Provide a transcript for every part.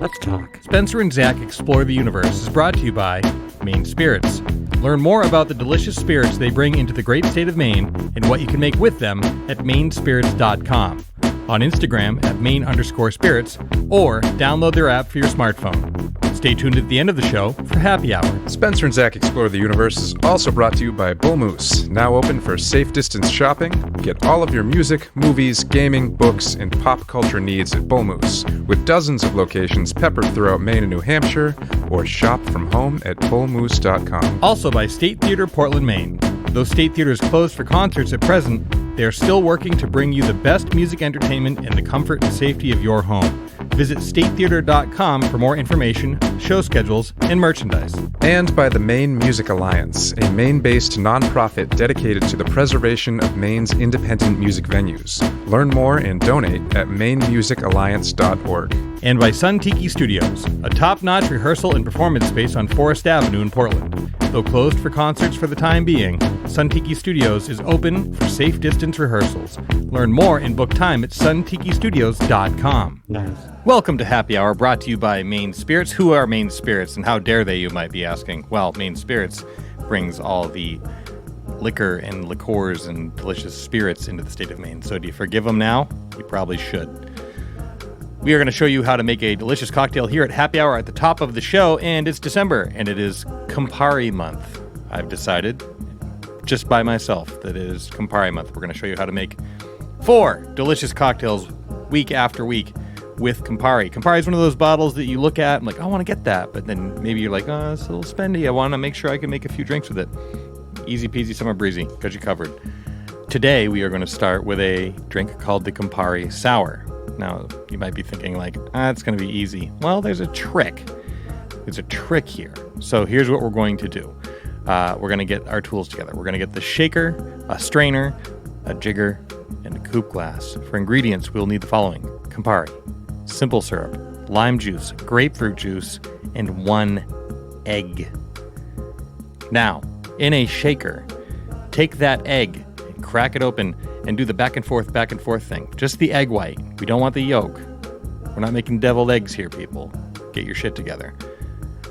Let's talk. Spencer and Zach Explore the Universe is brought to you by Maine Spirits. Learn more about the delicious spirits they bring into the great state of Maine and what you can make with them at mainspirits.com, on Instagram at Maine_spirits, or download their app for your smartphone. Stay tuned at the end of the show for Happy Hour. Spencer and Zach Explore the Universe is also brought to you by Bull Moose, now open for safe distance shopping. Get all of your music, movies, gaming, books, and pop culture needs at Bull Moose, with dozens of locations peppered throughout Maine and New Hampshire, or shop from home at bullmoose.com. Also by State Theater, Portland, Maine. Though State Theater is closed for concerts at present, they are still working to bring you the best music entertainment in the comfort and safety of your home. Visit statetheater.com for more information, show schedules, and merchandise. And by the Maine Music Alliance, a Maine-based nonprofit dedicated to the preservation of Maine's independent music venues. Learn more and donate at mainmusicalliance.org. And by Sun Tiki Studios, a top-notch rehearsal and performance space on Forest Avenue in Portland. Though closed for concerts for the time being, Sun Tiki Studios is open for safe distance rehearsals. Learn more and book time at suntikistudios.com. Nice. Welcome to Happy Hour, brought to you by Maine Spirits. Who are Maine Spirits, and how dare they, you might be asking? Well, Maine Spirits brings all the liquor and liqueurs and delicious spirits into the state of Maine. So do you forgive them now? You probably should. We are going to show you how to make a delicious cocktail here at Happy Hour at the top of the show, and it's December, and it is Campari month. I've decided, just by myself, that it is Campari month. We're going to show you how to make 4 delicious cocktails week after week with Campari. Campari is one of those bottles that you look at and like, I want to get that, but then maybe you're like, oh, it's a little spendy. I want to make sure I can make a few drinks with it. Easy peasy, summer breezy. Got you covered. Today, we are going to start with a drink called the Campari Sour. Now, you might be thinking like, it's going to be easy. Well, there's a trick. There's a trick here. So here's what we're going to do. We're going to get our tools together. We're going to get the shaker, a strainer, a jigger, and a coupe glass. For ingredients, we'll need the following: Campari, simple syrup, lime juice, grapefruit juice, and 1 egg. Now, in a shaker, take that egg and crack it open and do the back and forth thing. Just the egg white. We don't want the yolk. We're not making deviled eggs here, people. Get your shit together.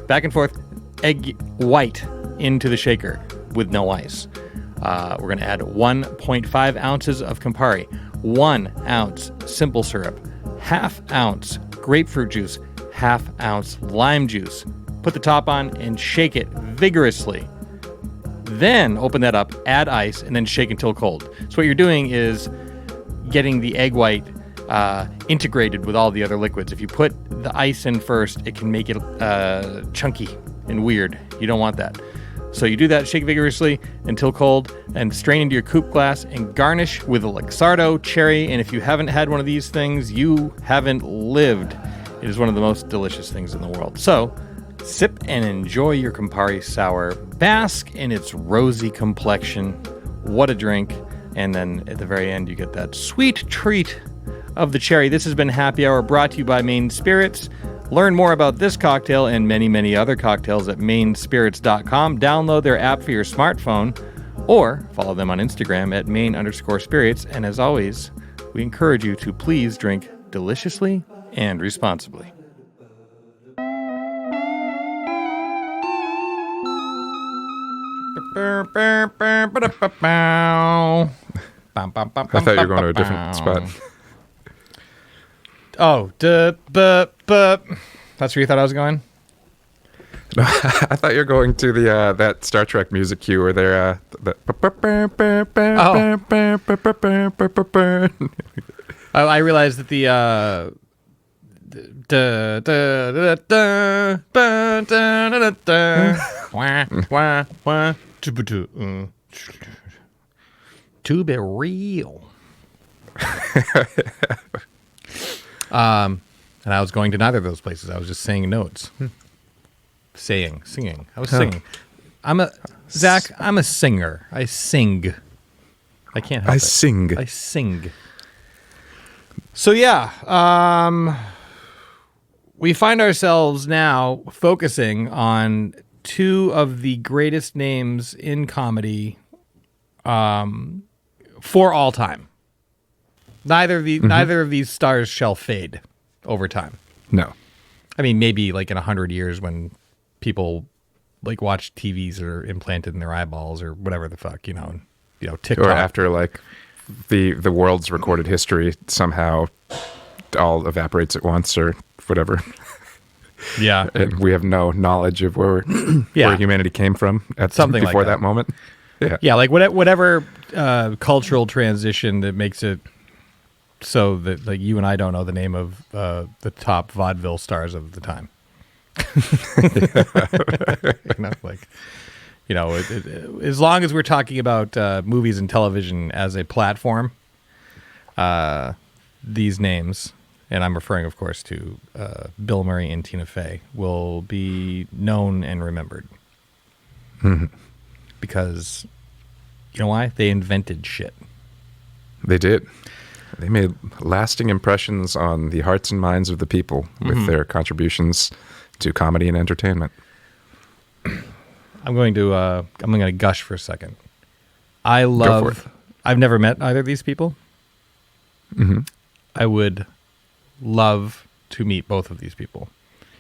Back and forth, egg white into the shaker with no ice. We're going to add 1.5 ounces of Campari, 1 ounce simple syrup, ½ ounce grapefruit juice, ½ ounce lime juice. Put the top on and shake it vigorously. Then open that up, add ice, and then shake until cold. So what you're doing is getting the egg white integrated with all the other liquids. If you put the ice in first, it can make it chunky and weird. You don't want that. So you do that, shake vigorously until cold, and strain into your coupe glass and garnish with a Luxardo cherry. And if you haven't had one of these things, you haven't lived. It is one of the most delicious things in the world. So sip and enjoy your Campari Sour. Bask in its rosy complexion. What a drink. And then at the very end, you get that sweet treat of the cherry. This has been Happy Hour, brought to you by Maine Spirits. Learn more about this cocktail and many, many other cocktails at mainspirits.com. Download their app for your smartphone or follow them on Instagram at main_spirits. And as always, we encourage you to please drink deliciously and responsibly. I thought you were going to a different spot. Oh, that's where you thought I was going? No, I thought you were going to the that Star Trek music cue where they're I realized that the to be real. And I was going to neither of those places. I was just saying notes. Singing. I was singing. I'm a singer. I sing. I can't help it. I sing. So yeah, we find ourselves now focusing on 2 of the greatest names in comedy for all time. Neither of these stars shall fade over time. No. I mean, maybe like in 100 years when people like watch TVs that are implanted in their eyeballs or whatever the fuck, TikTok. Or after like the world's recorded history somehow all evaporates at once or whatever. Yeah. And we have no knowledge of where humanity came from at Something before like that. that moment. Yeah. Yeah, like whatever cultural transition that makes it so that like you and I don't know the name of the top vaudeville stars of the time. As long as we're talking about movies and television as a platform, these names, and I'm referring, of course, to Bill Murray and Tina Fey, will be known and remembered. Mm-hmm. Because, you know why? They invented shit. They did. They made lasting impressions on the hearts and minds of the people with their contributions to comedy and entertainment. I'm going to gush for a second. Go for it. I've never met either of these people. Mm-hmm. I would love to meet both of these people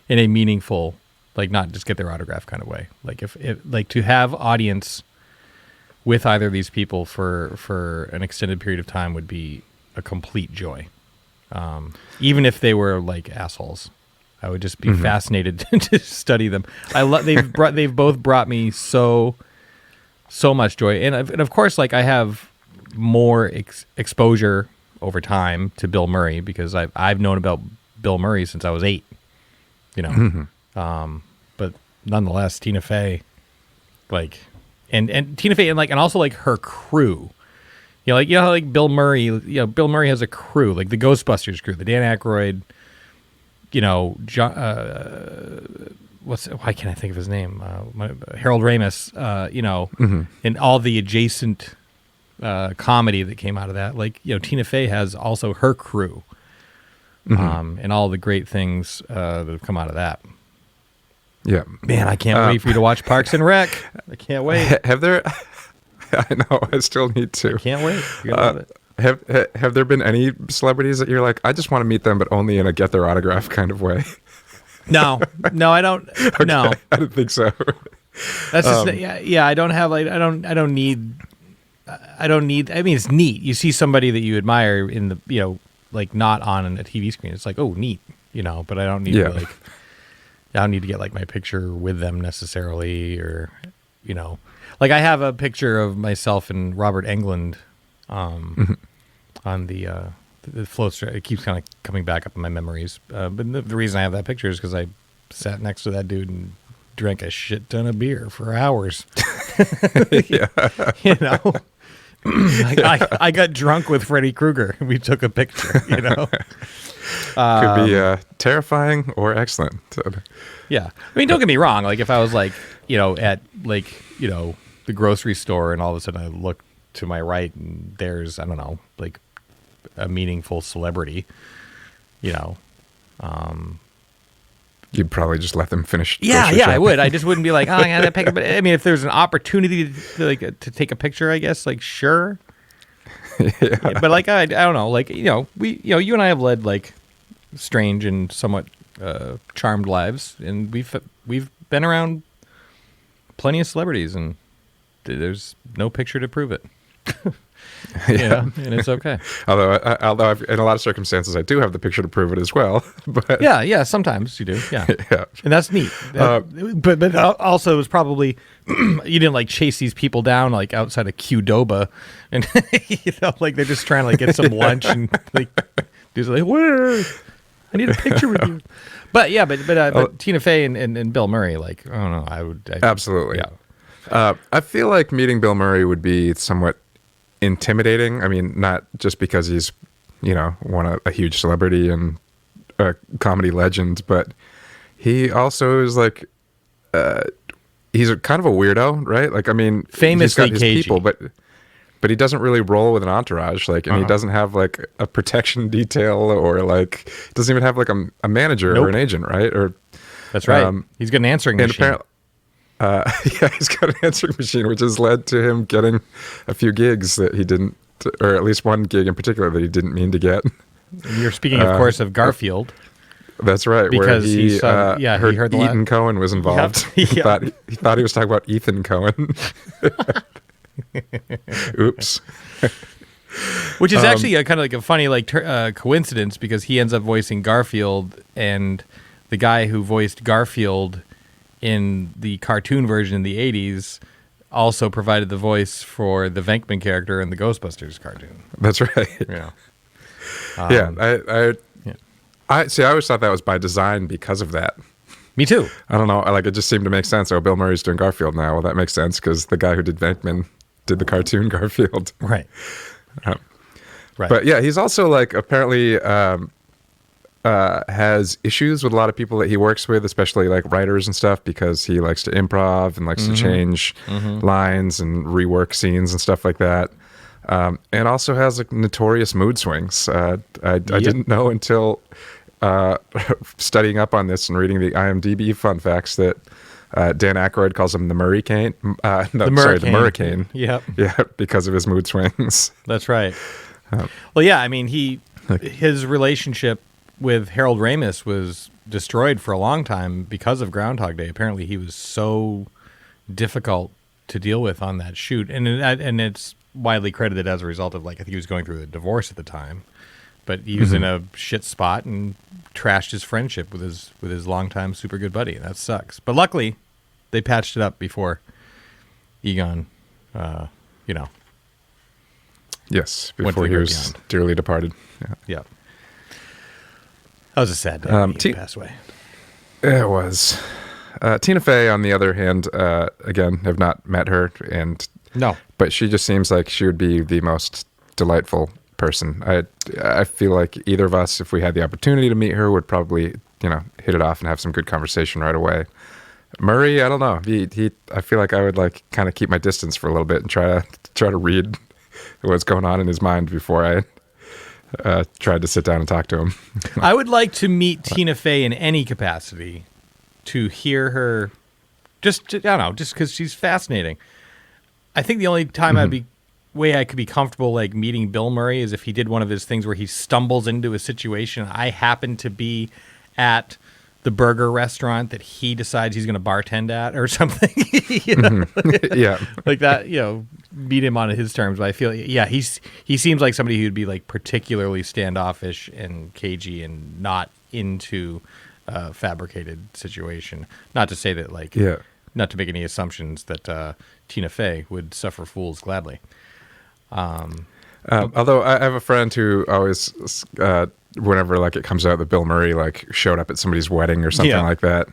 in a meaningful, like not just get their autograph kind of way. Like if like to have audience with either of these people for an extended period of time would be a complete joy. Even if they were like assholes, I would just be fascinated to study them. They've both brought me so much joy, and of course, like I have more exposure over time to Bill Murray because I've known about Bill Murray since I was 8. But nonetheless, Tina Fey, like, and Tina Fey, and also like her crew. How like Bill Murray, Bill Murray has a crew, like the Ghostbusters crew, the Dan Aykroyd, John, why can't I think of his name? Harold Ramis, and all the adjacent comedy that came out of that. Like, Tina Fey has also her crew, and all the great things that have come out of that. Yeah. Man, I can't wait for you to watch Parks and Rec. I can't wait. Have there... I know. I still need to. I can't wait. You're gonna love it. Have there been any celebrities that you're like, I just want to meet them, but only in a get their autograph kind of way? No, I don't. Okay, no, I didn't think so. That's just yeah. I don't have like I don't need. I mean, it's neat. You see somebody that you admire in the like not on a TV screen. It's like, oh, neat. But I don't need to like. I don't need to get like my picture with them necessarily, or like I have a picture of myself and Robert Englund on the floats. It keeps kind of coming back up in my memories. But the reason I have that picture is because I sat next to that dude and drank a shit ton of beer for hours. I got drunk with Freddy Krueger. We took a picture. Could be terrifying or excellent. Yeah, I mean, don't get me wrong. Like if I was like at like the grocery store and all of a sudden I look to my right and there's, I don't know, like a meaningful celebrity, you'd probably just let them finish. Yeah, I would. I just wouldn't be like, oh, I got that picture. But I mean, if there's an opportunity to take a picture, I guess, like, sure. Yeah. But like, I don't know, like, you and I have led like strange and somewhat charmed lives, and we've been around plenty of celebrities, and there's no picture to prove it. And it's okay. Although in a lot of circumstances, I do have the picture to prove it as well. But yeah, sometimes you do. Yeah, yeah, and that's neat. But also, it was probably you didn't like chase these people down like outside of Qdoba, and like they're just trying to like get some lunch, and like dudes are like, where? I need a picture with you. But yeah, but Tina Fey and Bill Murray, like, I don't know, I would absolutely. Yeah. I feel like meeting Bill Murray would be somewhat intimidating. I mean, not just because he's, a huge celebrity and a comedy legend, but he also is like, he's kind of a weirdo, right? Like, I mean, famously he's got his cagey. people, but he doesn't really roll with an entourage, like, and he doesn't have like a protection detail or like doesn't even have like a manager or an agent, right? Or that's right. He's got an answering machine. He's got an answering machine, which has led to him getting a few gigs that he didn't, or at least one gig in particular that he didn't mean to get. And you're speaking, of course, of Garfield. That's right. Because where he saw, he heard heard the Ethan Cohen was involved. Yep. He thought he was talking about Ethan Cohen. Oops. Which is actually a kind of like a funny coincidence, because he ends up voicing Garfield, and the guy who voiced Garfield in the cartoon version in the 80s also provided the voice for the Venkman character in the Ghostbusters cartoon. That's right. Yeah. I see. I always thought that was by design because of that. Me too. I don't know. Like, it just seemed to make sense. Oh, Bill Murray's doing Garfield now. Well, that makes sense because the guy who did Venkman did the cartoon Garfield. Right. Right. But yeah, he's also like apparently has issues with a lot of people that he works with, especially like writers and stuff, because he likes to improv and likes to change lines and rework scenes and stuff like that. And also has like notorious mood swings. I didn't know until studying up on this and reading the IMDb fun facts that Dan Aykroyd calls him the Murraycane. The Murraycane. Yep. Yeah, because of his mood swings. That's right. Well, yeah, I mean, his relationship with Harold Ramis was destroyed for a long time because of Groundhog Day. Apparently, he was so difficult to deal with on that shoot, and it's widely credited as a result of, like, I think he was going through a divorce at the time, but he was in a shit spot and trashed his friendship with his longtime super good buddy, and that sucks. But luckily, they patched it up before Egon, Yes, before he was dearly departed. Yeah. That was a sad day when he passed away. It was. Tina Fey, on the other hand, again, have not met her, no, but she just seems like she would be the most delightful person. I feel like either of us, if we had the opportunity to meet her, would probably hit it off and have some good conversation right away. Murray, I don't know. I feel like I would like kind of keep my distance for a little bit and try to read what's going on in his mind before I tried to sit down and talk to him. I would like to meet Tina Fey in any capacity, to hear her, just because she's fascinating. I think the only time I could be comfortable like meeting Bill Murray is if he did one of his things where he stumbles into a situation. I happen to be at the burger restaurant that he decides he's going to bartend at or something. Yeah, like that. Meet him on his terms. But I feel, he seems like somebody who'd be like particularly standoffish and cagey and not into a fabricated situation. Not to say that not to make any assumptions that Tina Fey would suffer fools gladly. Although I have a friend who always, whenever like it comes out that Bill Murray like showed up at somebody's wedding or something like that,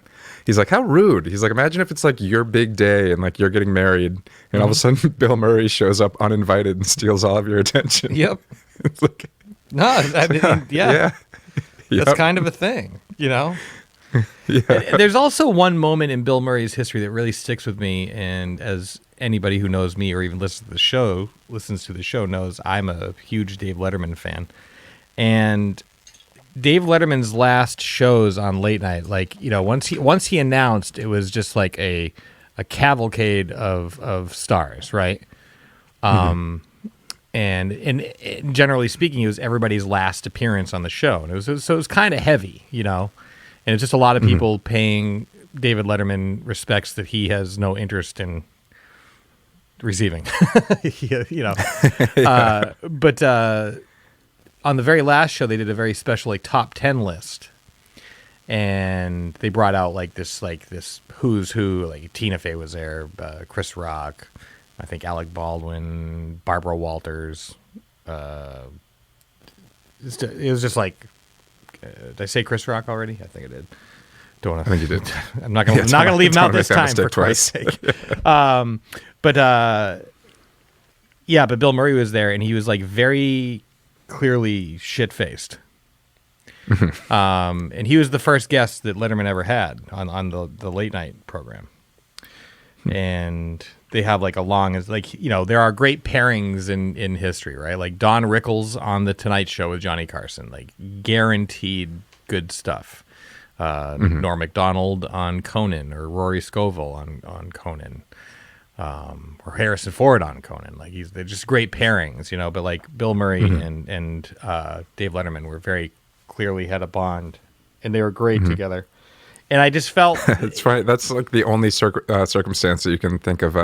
he's like, how rude. He's like, imagine if it's like your big day and like you're getting married and all of a sudden Bill Murray shows up uninvited and steals all of your attention. Yep. It's like, no, I mean, yeah. That's kind of a thing, Yeah. There's also one moment in Bill Murray's history that really sticks with me, and as anybody who knows me or even listens to the show knows, I'm a huge Dave Letterman fan. And Dave Letterman's last shows on late night, like, once he announced, it was just like a cavalcade of stars, right? And generally speaking, it was everybody's last appearance on the show, and it was kind of heavy, and it's just a lot of people paying David Letterman respects that he has no interest in receiving, But on the very last show, they did a very special like top 10 list, and they brought out this who's who. Like Tina Fey was there, Chris Rock, I think Alec Baldwin, Barbara Walters. It was just like, did I say Chris Rock already? I think I did. I think you did. I'm not gonna leave him out this time, for Christ's sake. But Bill Murray was there, and he was like very clearly shit-faced. And he was the first guest that Letterman ever had on the late night program. And they have like a long, there are great pairings in history, right? Like Don Rickles on The Tonight Show with Johnny Carson, like guaranteed good stuff. Norm Macdonald on Conan, or Rory Scovel on Conan, or Harrison Ford on Conan. Like they're just great pairings, But like Bill Murray and Dave Letterman were very clearly had a bond and they were great together. And I just felt It's funny. That's like the only circumstance that you can think of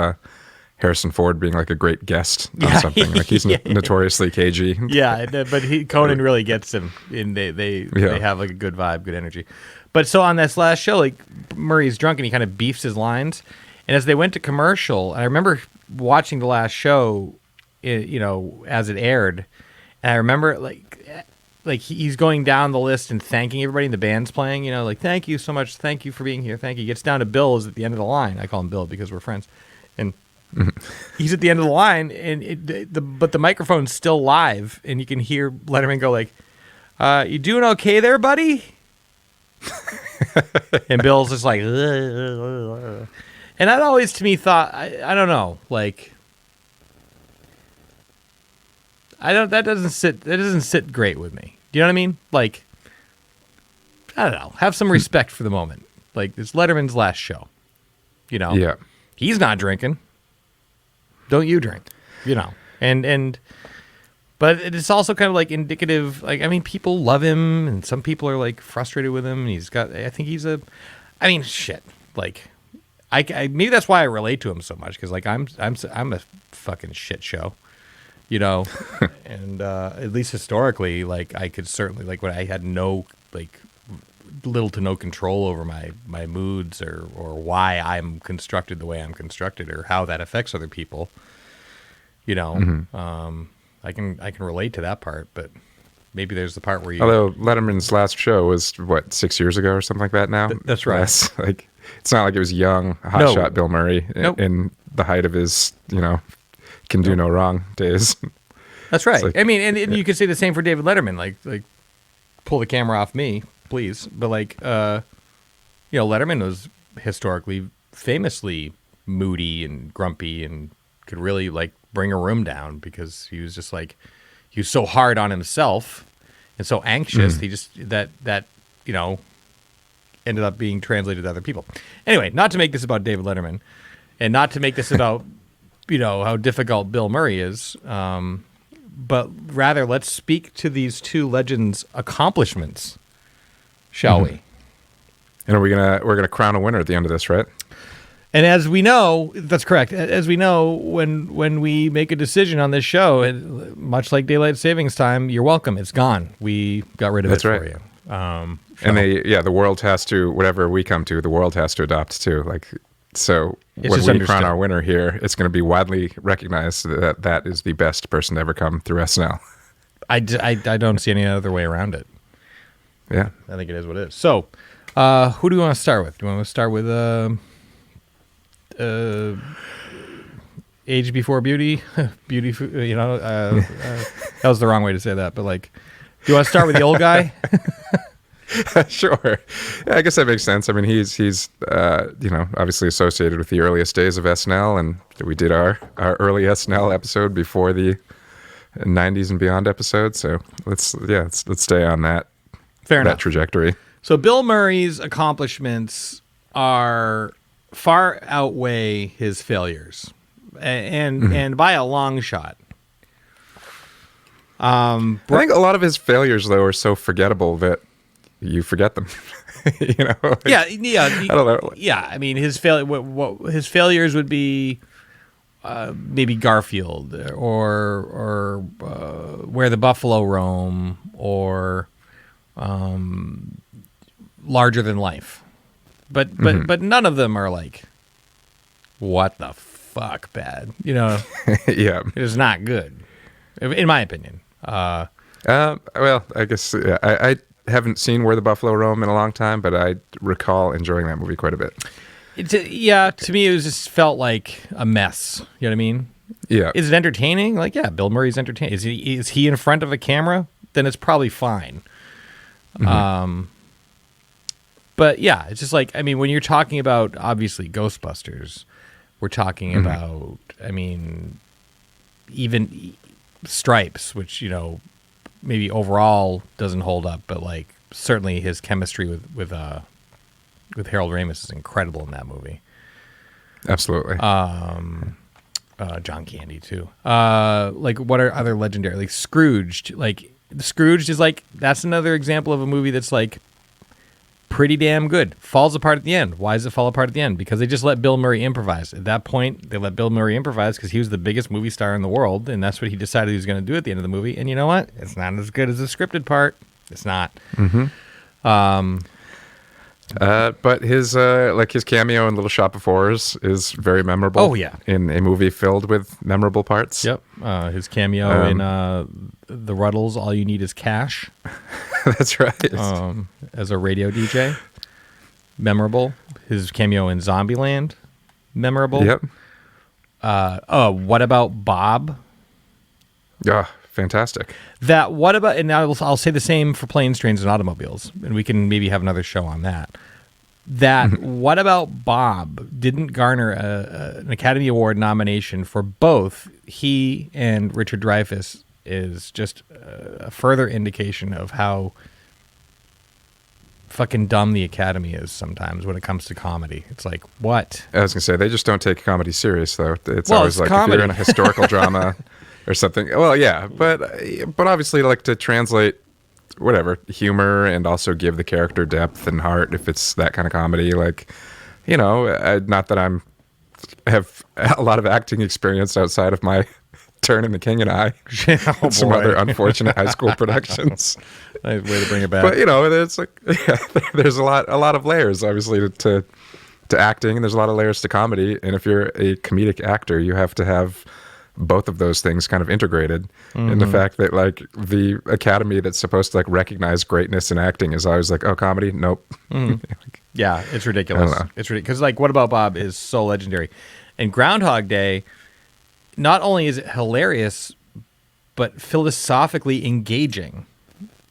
Harrison Ford being like a great guest on something. Like he's notoriously cagey. Yeah, but Conan really gets him, and they have like a good vibe, good energy. But so on this last show, like Murray's drunk and he kind of beefs his lines, and as they went to commercial, I remember watching the last show, as it aired, and I remember like he's going down the list and thanking everybody, and the band's playing, like thank you so much, thank you for being here, thank you. He gets down to Bill is at the end of the line. I call him Bill because we're friends, and he's at the end of the line, and but the microphone's still live, and you can hear Letterman go like, "You doing okay there, buddy?" And Bill's just like, and that always to me thought, I don't know, like, that doesn't sit great with me. Do you know what I mean? Like, I don't know, have some respect for the moment. Like, it's Letterman's last show, Yeah. He's not drinking. Don't you drink, but it's also kind of like indicative. Like, I mean, people love him, and some people are like frustrated with him. I think he's shit. Like, I maybe that's why I relate to him so much, because like I'm a fucking shit show, and at least historically, like I could certainly, like, when I had no, like, little to no control over my moods or why I'm constructed the way I'm constructed or how that affects other people, I can relate to that part, but maybe there's the part where you. Although Letterman's last show was 6 years ago or something like that now. That's right. Like, it's not like it was young, hotshot Bill Murray in the height of his, can do no wrong days. That's right. Like, I mean, and you could say the same for David Letterman. Like, pull the camera off me, please. But like, Letterman was historically, famously moody and grumpy, and could really like bring a room down because he was just like, he was so hard on himself and so anxious. He just that ended up being translated to other people. Anyway, not to make this about David Letterman, and not to make this about how difficult Bill Murray is, but rather let's speak to these two legends' accomplishments, shall we? And we're gonna crown a winner at the end of this, right? And as we know, that's correct. As we know, when we make a decision on this show, much like daylight savings time, you're welcome. It's gone. We got rid of it for you. And the world has to, whatever we come to, the world has to adopt too. Like, so when we crown our winner here, it's going to be widely recognized that is the best person to ever come through SNL. I don't see any other way around it. Yeah, I think it is what it is. So, who do you want to start with? Do you want to start with Age Before Beauty? That was the wrong way to say that. But like, do you want to start with the old guy? Sure. Yeah, I guess that makes sense. I mean, he's obviously associated with the earliest days of SNL, and we did our early SNL episode before the 90s and beyond episode. So let's stay on that. Fair enough. That trajectory. So Bill Murray's accomplishments far outweigh his failures, and by a long shot. I think a lot of his failures, though, are so forgettable that you forget them. Yeah. I don't know. Yeah, I mean, his failures would be maybe Garfield or Where the Buffalo Roam or Larger Than Life, but none of them are like, what the fuck, bad. Yeah, it is not good, in my opinion. Well, I guess I haven't seen Where the Buffalo Roam in a long time, but I recall enjoying that movie quite a bit. To me, it just felt like a mess. You know what I mean? Yeah. Is it entertaining? Like, yeah, Bill Murray's entertaining. Is he in front of a camera? Then it's probably fine. But yeah, it's just like, I mean, when you're talking about, obviously, Ghostbusters, we're talking about, I mean, even Stripes, which, maybe overall doesn't hold up, but like certainly his chemistry with Harold Ramis is incredible in that movie. Absolutely. John Candy too. Like, what are other legendary? Like Scrooged. Like Scrooged is like, that's another example of a movie that's like pretty damn good. Falls apart at the end. Why does it fall apart at the end? Because they just let Bill Murray improvise. At that point, they let Bill Murray improvise because he was the biggest movie star in the world, and that's what he decided he was going to do at the end of the movie. And you know what? It's not as good as the scripted part. It's not. But his his cameo in Little Shop of Horrors is very memorable. Oh, yeah. In a movie filled with memorable parts. Yep. His cameo in The Ruddles, All You Need Is Cash. That's right. As a radio DJ. Memorable. His cameo in Zombieland. Memorable. Yep. What About Bob? Yeah, fantastic. What about, and I'll say the same for Planes, Trains, and Automobiles, and we can maybe have another show on that. What About Bob didn't garner an Academy Award nomination for both he and Richard Dreyfuss is just a further indication of how fucking dumb the Academy is sometimes when it comes to comedy. It's like, what? I was going to say, they just don't take comedy serious, though. It's Well, always it's like comedy. if you're in a historical drama or something. Well, yeah, but obviously like to translate whatever humor and also give the character depth and heart if it's that kind of comedy. Like, you know, not that have a lot of acting experience outside of my turn in The King and I, and some other unfortunate high school productions. Nice way to bring it back. But you know, there's there's a lot of layers obviously to acting, and there's a lot of layers to comedy. And if you're a comedic actor, you have to have both of those things kind of integrated. And the fact that like the Academy that's supposed to like recognize greatness in acting is always like, oh, comedy, nope. Yeah, it's ridiculous. I don't know. It's ridiculous because like What About Bob is so legendary, and Groundhog Day. Not only is it hilarious, but philosophically engaging.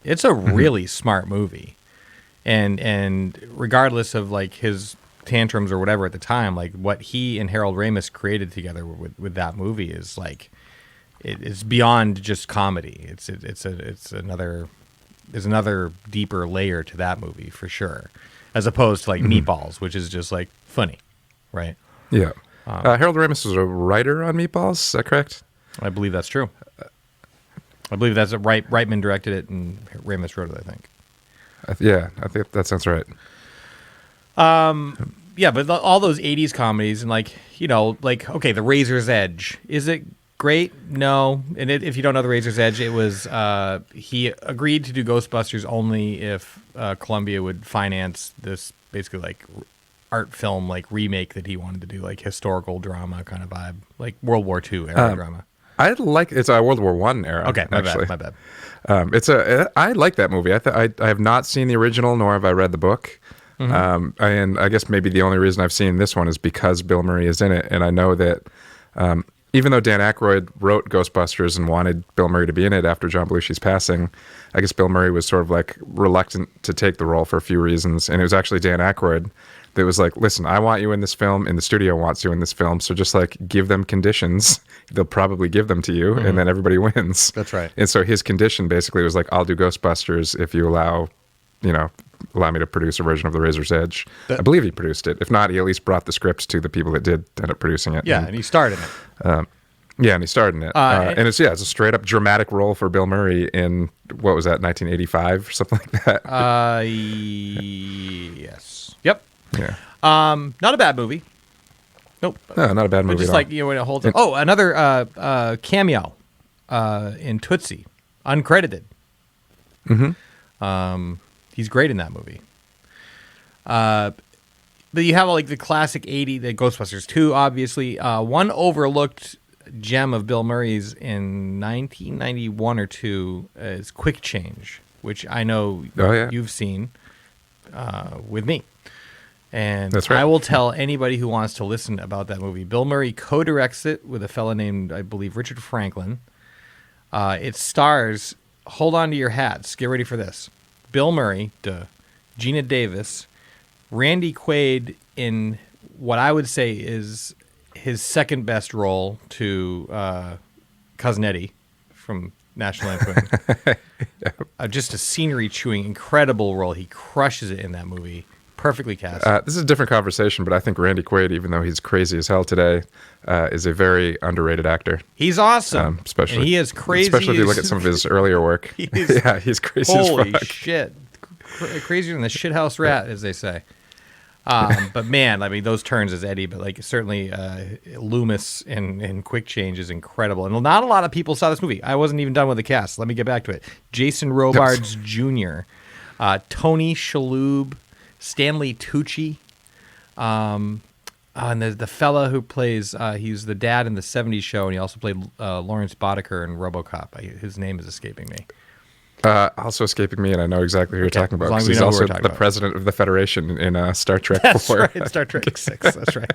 It's a really smart movie, and regardless of like his tantrums or whatever at the time, like what he and Harold Ramis created together with that movie is like it's beyond just comedy. There's another deeper layer to that movie for sure, as opposed to like Meatballs, which is just like funny, right? Yeah. Harold Ramis was a writer on Meatballs. Is that correct? I believe that's true. I believe that's Reitman directed it and Ramis wrote it, I think. I think that sounds right. Yeah, but all those 80s comedies and like, you know, like, okay, The Razor's Edge. Is it great? No. And if you don't know The Razor's Edge, it was he agreed to do Ghostbusters only if Columbia would finance this basically like art film like remake that he wanted to do, like historical drama kind of vibe, like World War II era drama. It's a World War I era. Okay, my actually. bad. I like that movie. I have not seen the original, nor have I read the book. And I guess maybe the only reason I've seen this one is because Bill Murray is in it, and I know that even though Dan Aykroyd wrote Ghostbusters and wanted Bill Murray to be in it after John Belushi's passing, I guess Bill Murray was sort of like reluctant to take the role for a few reasons, and it was actually Dan Aykroyd that was like, listen, I want you in this film, and the studio wants you in this film, so just like give them conditions. They'll probably give them to you, and then everybody wins. That's right. And so his condition basically was like, I'll do Ghostbusters if you allow me to produce a version of The Razor's Edge. I believe he produced it. If not, he at least brought the scripts to the people that did end up producing it. Yeah, and he starred in it. And he starred in it. And it's a straight up dramatic role for Bill Murray in, what was that, 1985 or something like that? Yes. Yep. Yeah. Not a bad movie. Nope. No, not a bad movie But just at like, all. you know, when it holds up. Oh, another cameo in Tootsie, uncredited. He's great in that movie. But you have like the classic the Ghostbusters 2, obviously. One overlooked gem of Bill Murray's in 1991 or 2 is Quick Change, which I know you've seen with me. And That's right. I will tell anybody who wants to listen about that movie. Bill Murray co-directs it with a fella named, I believe, Richard Franklin. It stars, hold on to your hats, get ready for this, Bill Murray, Gina Davis, Randy Quaid in what I would say is his second best role to Cousin Eddie from National Lampoon. Just a scenery-chewing, incredible role. He crushes it in that movie. Perfectly cast. This is a different conversation, but I think Randy Quaid, even though he's crazy as hell today, is a very underrated actor. He's awesome. Especially, and he is crazy. Especially if you look at some of his earlier work. He's crazy as fuck. Holy shit. crazier than the shithouse rat, as they say. But man, I mean, those turns as Eddie, but like certainly Loomis in Quick Change is incredible. And not a lot of people saw this movie. I wasn't even done with the cast. Let me get back to it. Jason Robards Jr., Tony Shalhoub, Stanley Tucci, and the fella who plays, he's the dad in the 70s show, and he also played Lawrence Boddicker in RoboCop. His name is escaping me. Also escaping me, and I know exactly who you're talking about. Because he's also the president of the Federation in Star Trek. That's right, Star Trek 6. That's right.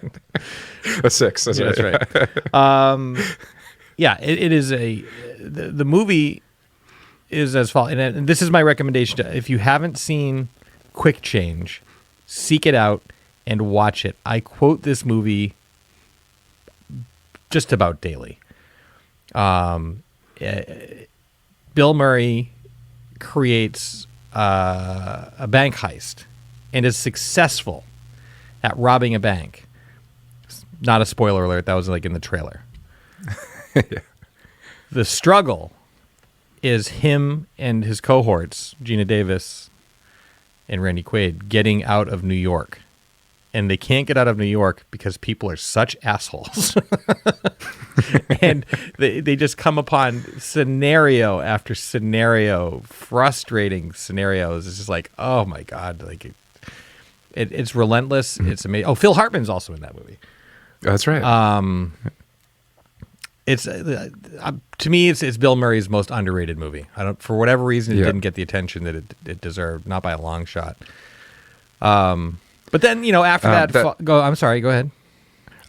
A 6. That's right. That's right. Yeah, it is the movie is as follows, and this is my recommendation. If you haven't seen Quick Change, seek it out and watch it. I quote this movie just about daily. Bill Murray creates a bank heist and is successful at robbing a bank. Not a spoiler alert. That was like in the trailer. Yeah. The struggle is him and his cohorts, Gina Davis and Randy Quaid, getting out of New York. And they can't get out of New York because people are such assholes. And they just come upon scenario after scenario, frustrating scenarios. It's just like, oh my God. Like it's relentless. It's amazing. Oh, Phil Hartman's also in that movie. That's right. It's to me, it's Bill Murray's most underrated movie. For whatever reason, it didn't get the attention that it deserved, not by a long shot. But then, after I'm sorry, go ahead.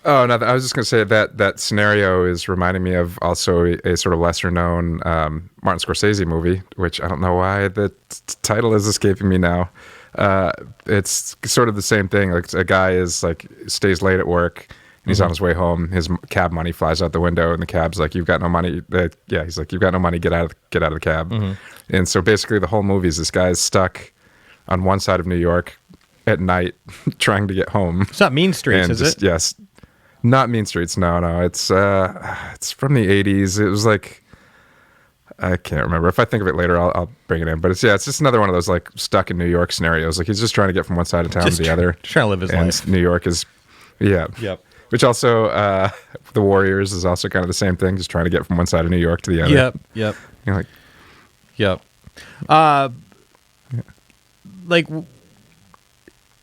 Oh, no, I was just going to say that scenario is reminding me of also a sort of lesser known Martin Scorsese movie, which I don't know why the title is escaping me now. It's sort of the same thing. Like a guy stays late at work and he's on his way home. His cab money flies out the window and the cab's like, "You've got no money." He's like, "You've got no money. Get out of the cab." Mm-hmm. And so basically the whole movie is this guy's stuck on one side of New York at night trying to get home. It's not Mean Streets, is it? Yes. Not Mean Streets. No. It's from the 80s. It was like, I can't remember. If I think of it later, I'll bring it in. But it's just another one of those like stuck in New York scenarios. Like he's just trying to get from one side of town to the other. Trying to live his life. New York is, Yep. Which also, The Warriors is also kind of the same thing. Just trying to get from one side of New York to the other. Yep. You're like, yep. Like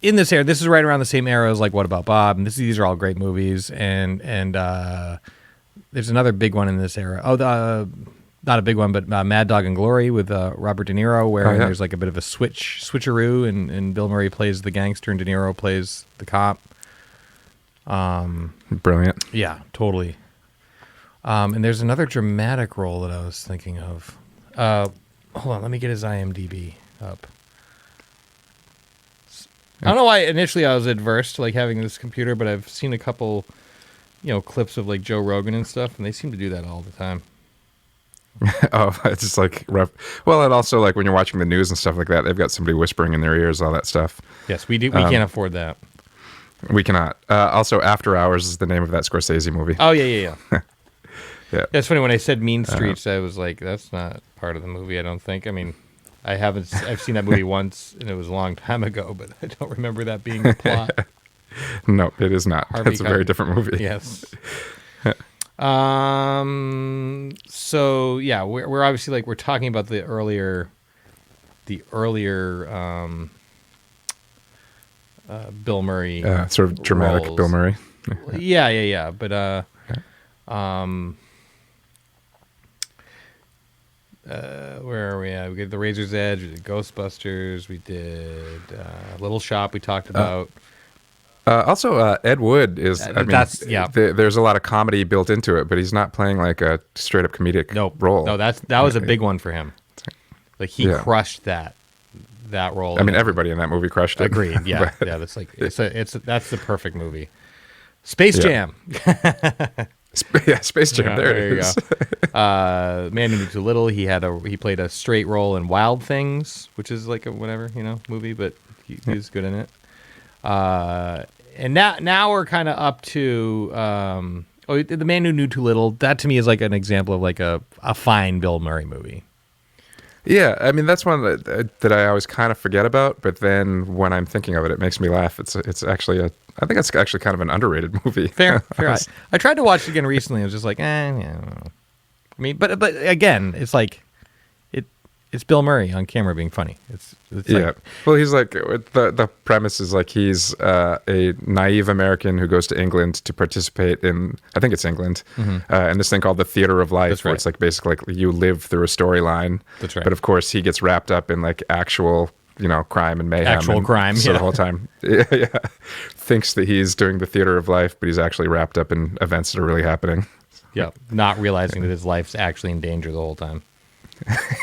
in this era, this is right around the same era as like What About Bob? And these are all great movies. And there's another big one in this era. Not a big one, but Mad Dog and Glory with Robert De Niro, where there's like a bit of a switcheroo, and Bill Murray plays the gangster and De Niro plays the cop. Brilliant. Yeah, totally. And there's another dramatic role that I was thinking of. Hold on, let me get his IMDb up. I don't know why initially I was adverse to like having this computer, but I've seen a couple, clips of like Joe Rogan and stuff, and they seem to do that all the time. Oh, it's just like rough. Well, and also like when you're watching the news and stuff like that, they've got somebody whispering in their ears, all that stuff. Yes, we do. We can't afford that. We cannot. Also, After Hours is the name of that Scorsese movie. Oh, yeah. Yeah. That's funny. When I said Mean Streets, I was like, that's not part of the movie, I don't think. I mean, I've seen that movie once, and it was a long time ago, but I don't remember that being the plot. No, it is not. It's a very different movie. Yes. So yeah, we're obviously like we're talking about the earlier Bill Murray sort of dramatic roles. Bill Murray. Yeah. But where are we at? We did The Razor's Edge, we did Ghostbusters, we did Little Shop. We talked about. Also, Ed Wood is. There's a lot of comedy built into it, but he's not playing like a straight up comedic role. No, that was a big one for him. Like he crushed that role. I mean, everybody in that movie crushed it. Agreed. Yeah, yeah. That's like that's the perfect movie. Space Jam. Space Jam. There it is. Man Who Knew Too Little. He played a straight role in Wild Things, which is like a whatever movie, but he was good in it. And now we're kind of up to The Man Who Knew Too Little. That to me is like an example of like a fine Bill Murray movie. Yeah, I mean that's one that I always kind of forget about, but then when I'm thinking of it, it makes me laugh. It's actually I think it's actually kind of an underrated movie. Fair. I tried to watch it again recently. I was just like, yeah, I don't know. I mean, but again, it's like it's Bill Murray on camera being funny. It's Yeah. like, Well, he's like the premise is like he's a naive American who goes to England to participate in, I think it's England, in this thing called the Theater of Life, That's where right. it's like basically like you live through a storyline. That's right. But of course, he gets wrapped up in like actual, crime and mayhem. Actual and crime, So yeah. the whole time, yeah, thinks that he's doing the Theater of Life, but he's actually wrapped up in events that are really happening. yeah, not realizing that his life's actually in danger the whole time.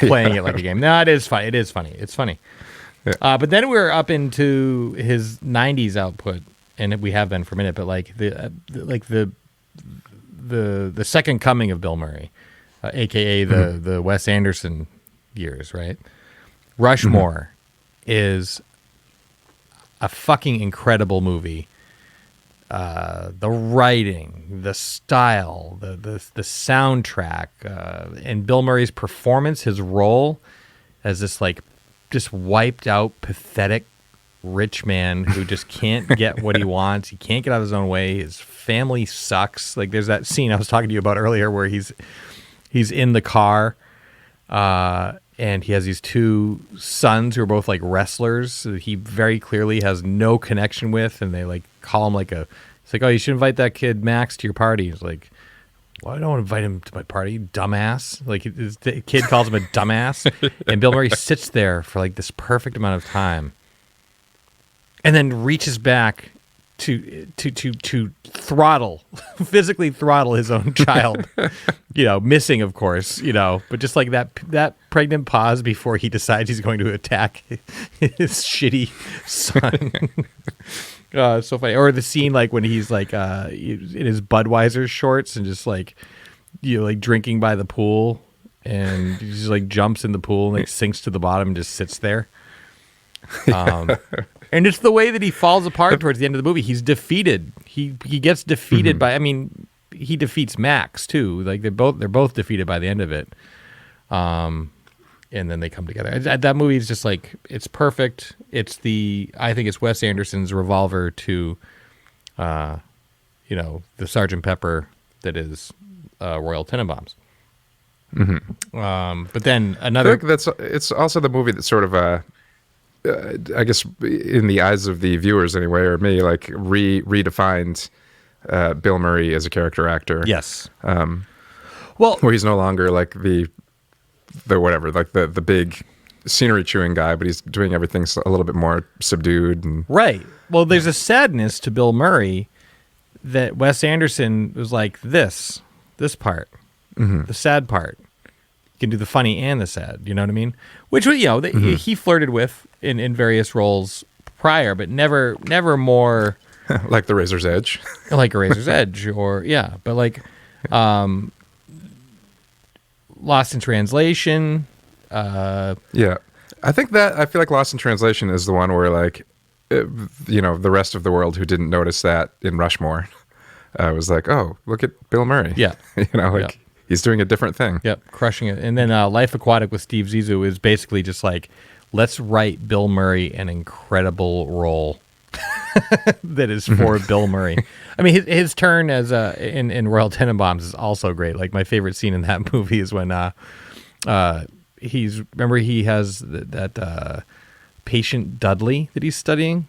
Playing it like a game. No, it is funny. It is funny. It's funny. Yeah. But then we're up into his '90s output, and we have been for a minute. But like the second coming of Bill Murray, aka the Wes Anderson years, right? Rushmore is a fucking incredible movie. The writing, the style, the soundtrack, and Bill Murray's performance, his role as this like just wiped out, pathetic rich man who just can't get what he wants. He can't get out of his own way. His family sucks. Like there's that scene I was talking to you about earlier where he's in the car, and he has these two sons who are both like wrestlers that he very clearly has no connection with, and they like call him like it's like, oh, you should invite that kid Max to your party. He's like, well, I don't want to invite him to my party, dumbass. Like the kid calls him a dumbass, and Bill Murray sits there for like this perfect amount of time, and then reaches back to throttle, physically throttle his own child, missing, of course, but just like that pregnant pause before he decides he's going to attack his shitty son. It's so funny. Or the scene like when he's like in his Budweiser shorts and just like like drinking by the pool, and he just like jumps in the pool and like sinks to the bottom and just sits there. And it's the way that he falls apart towards the end of the movie. He's defeated. He gets defeated by. I mean, he defeats Max too. Like they're both defeated by the end of it. And then they come together. That movie is just like, it's perfect. I think it's Wes Anderson's revolver to, the Sgt. Pepper that is Royal Tenenbaums. But then another. I think it's also the movie that sort of I guess in the eyes of the viewers anyway, or me, like redefined Bill Murray as a character actor. Yes. Well, where he's no longer like the whatever, like the big scenery chewing guy, but he's doing everything a little bit more subdued. And right. Well, there's a sadness to Bill Murray that Wes Anderson was like this part, the sad part. You can do the funny and the sad. You know what I mean? Which he flirted with in various roles prior, but never more like The Razor's Edge, like a Razor's Edge, but like Lost in Translation. I feel like Lost in Translation is the one where like the rest of the world who didn't notice that in Rushmore was like, oh, look at Bill Murray. Yeah. He's doing a different thing. Yep, crushing it. And then Life Aquatic with Steve Zissou is basically just like, let's write Bill Murray an incredible role that is for Bill Murray. I mean, his turn as in Royal Tenenbaums is also great. Like my favorite scene in that movie is when he has that patient Dudley that he's studying,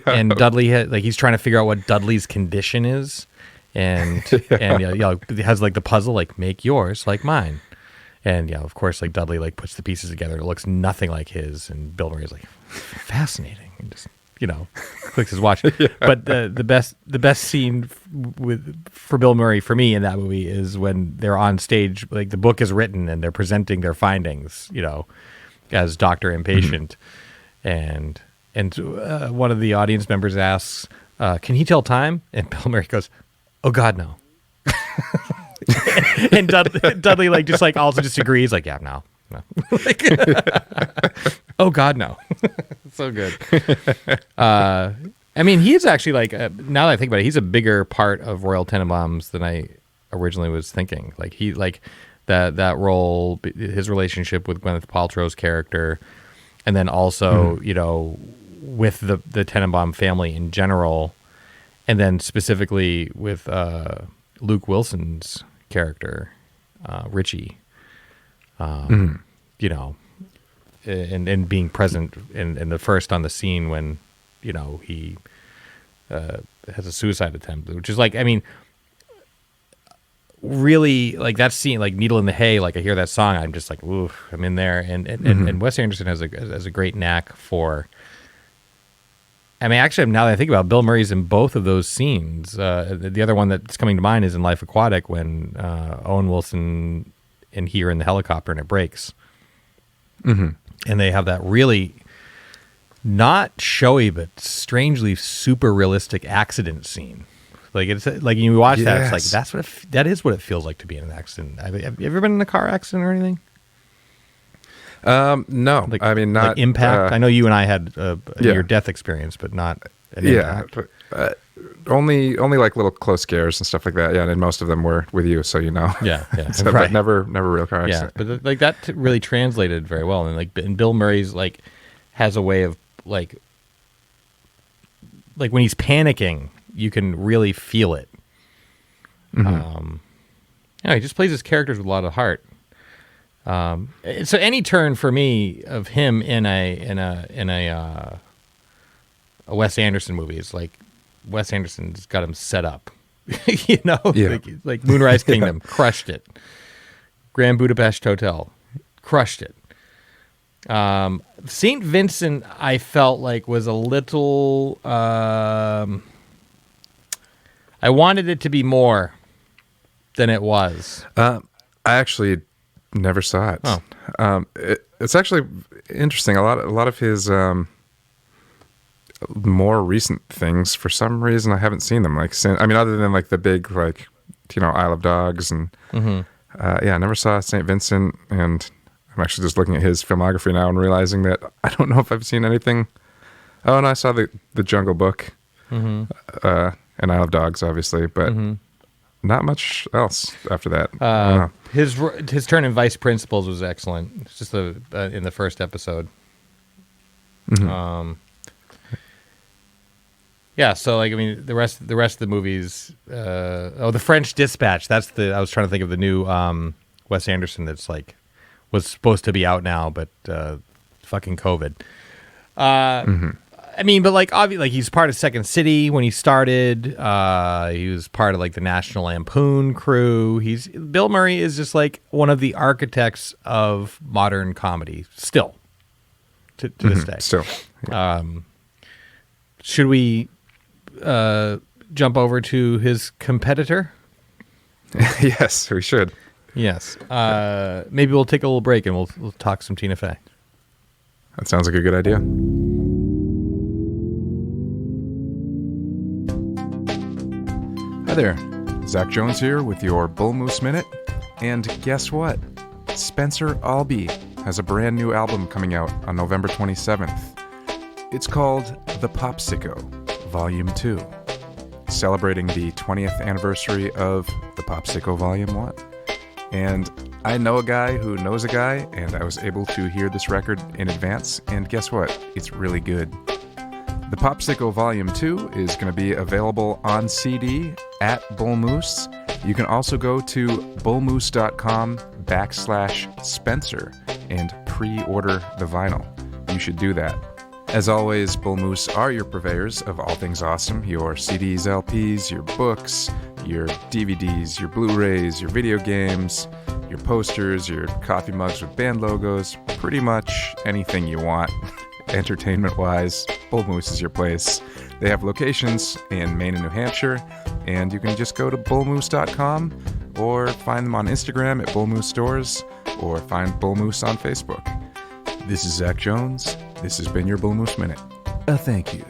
and Dudley he's trying to figure out what Dudley's condition is. And it has like the puzzle, like make yours like mine, and of course, like Dudley like puts the pieces together. It looks nothing like his, and Bill Murray's like fascinating, and just clicks his watch. But the best scene for Bill Murray for me in that movie is when they're on stage, like the book is written and they're presenting their findings, as doctor and patient, and one of the audience members asks, "Can he tell time?" And Bill Murray goes, "Oh God, no." And Dudley like just like also just agrees, like, yeah, no. Like, oh God, no. So good. I mean, he's actually like now that I think about it, he's a bigger part of Royal Tenenbaums than I originally was thinking. Like that role, his relationship with Gwyneth Paltrow's character, and then also with the Tenenbaum family in general, and then specifically with Luke Wilson's character, Richie. And being present in the first on the scene when he has a suicide attempt, which is like, I mean, really, like that scene, like Needle in the Hay, like I hear that song, I'm just like, ooh, I'm in there. And Wes Anderson has a great knack for, I mean, actually, now that I think about it, Bill Murray's in both of those scenes. The other one that's coming to mind is in Life Aquatic when Owen Wilson and he are in the helicopter and it breaks. And they have that really not showy, but strangely super realistic accident scene. Like it's like you watch that, it's like that is what it feels like to be in an accident. Have you ever been in a car accident or anything? No, like, I mean not like impact. I know you and I had a near death experience, but not an impact. Only like little close scares and stuff like that. Yeah, and most of them were with you, so Yeah, so, right. But never real car accident. Yeah, but like that really translated very well, and Bill Murray's like has a way of like when he's panicking, you can really feel it. He just plays his characters with a lot of heart. So any turn for me of him in a Wes Anderson movie is like Wes Anderson's got him set up. Like Moonrise Kingdom, crushed it. Grand Budapest Hotel, crushed it. St. Vincent, I felt like was a little. I wanted it to be more than it was. I actually never saw it. Oh. It's actually interesting. A lot of his more recent things, for some reason, I haven't seen them. Other than like the big Isle of Dogs and I never saw St. Vincent, and I'm actually just looking at his filmography now and realizing that I don't know if I've seen anything. Oh, and I saw the Jungle Book, and Isle of Dogs, obviously, but not much else after that. His turn in Vice Principals was excellent. It's just in the first episode. So the rest of the movies. The French Dispatch. I was trying to think of the new Wes Anderson that's was supposed to be out now, but fucking COVID. But obviously, he's part of Second City when he started. He was part of the National Lampoon crew. Bill Murray is just one of the architects of modern comedy still to this day. Still, should we jump over to his competitor? Yes, we should. Yes. Maybe we'll take a little break and we'll talk some Tina Fey. That sounds like a good idea. Hi there, Zach Jones here with your Bull Moose Minute. And guess what? Spencer Albee has a brand new album coming out on November 27th. It's called The Popsico, Volume 2, celebrating the 20th anniversary of The Popsico Volume 1. And I know a guy who knows a guy, and I was able to hear this record in advance, and guess what? It's really good. The Popsicle Volume 2 is going to be available on CD at Bull Moose. You can also go to bullmoose.com/Spencer and pre-order the vinyl. You should do that. As always, Bull Moose are your purveyors of all things awesome. Your CDs, LPs, your books, your DVDs, your Blu-rays, your video games, your posters, your coffee mugs with band logos, pretty much anything you want. Entertainment-wise, Bull Moose is your place. They have locations in Maine and New Hampshire, and you can just go to bullmoose.com or find them on Instagram at Bull Moose Stores or find Bull Moose on Facebook. This is Zach Jones. This has been your Bull Moose Minute. Thank you.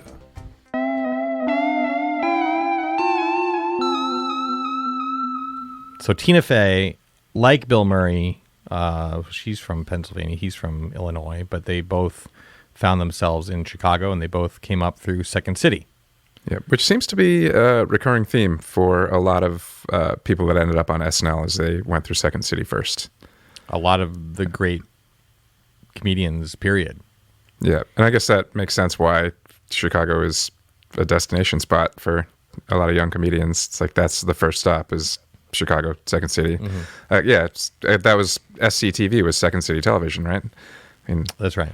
So Tina Fey, like Bill Murray, she's from Pennsylvania, he's from Illinois, but they both found themselves in Chicago, and they both came up through Second City. Yeah, which seems to be a recurring theme for a lot of people that ended up on SNL as they went through Second City first. A lot of the great comedians, period. Yeah, and I guess that makes sense why Chicago is a destination spot for a lot of young comedians. It's like that's the first stop is Chicago, Second City. That was SCTV was Second City Television, right? I mean, That's right.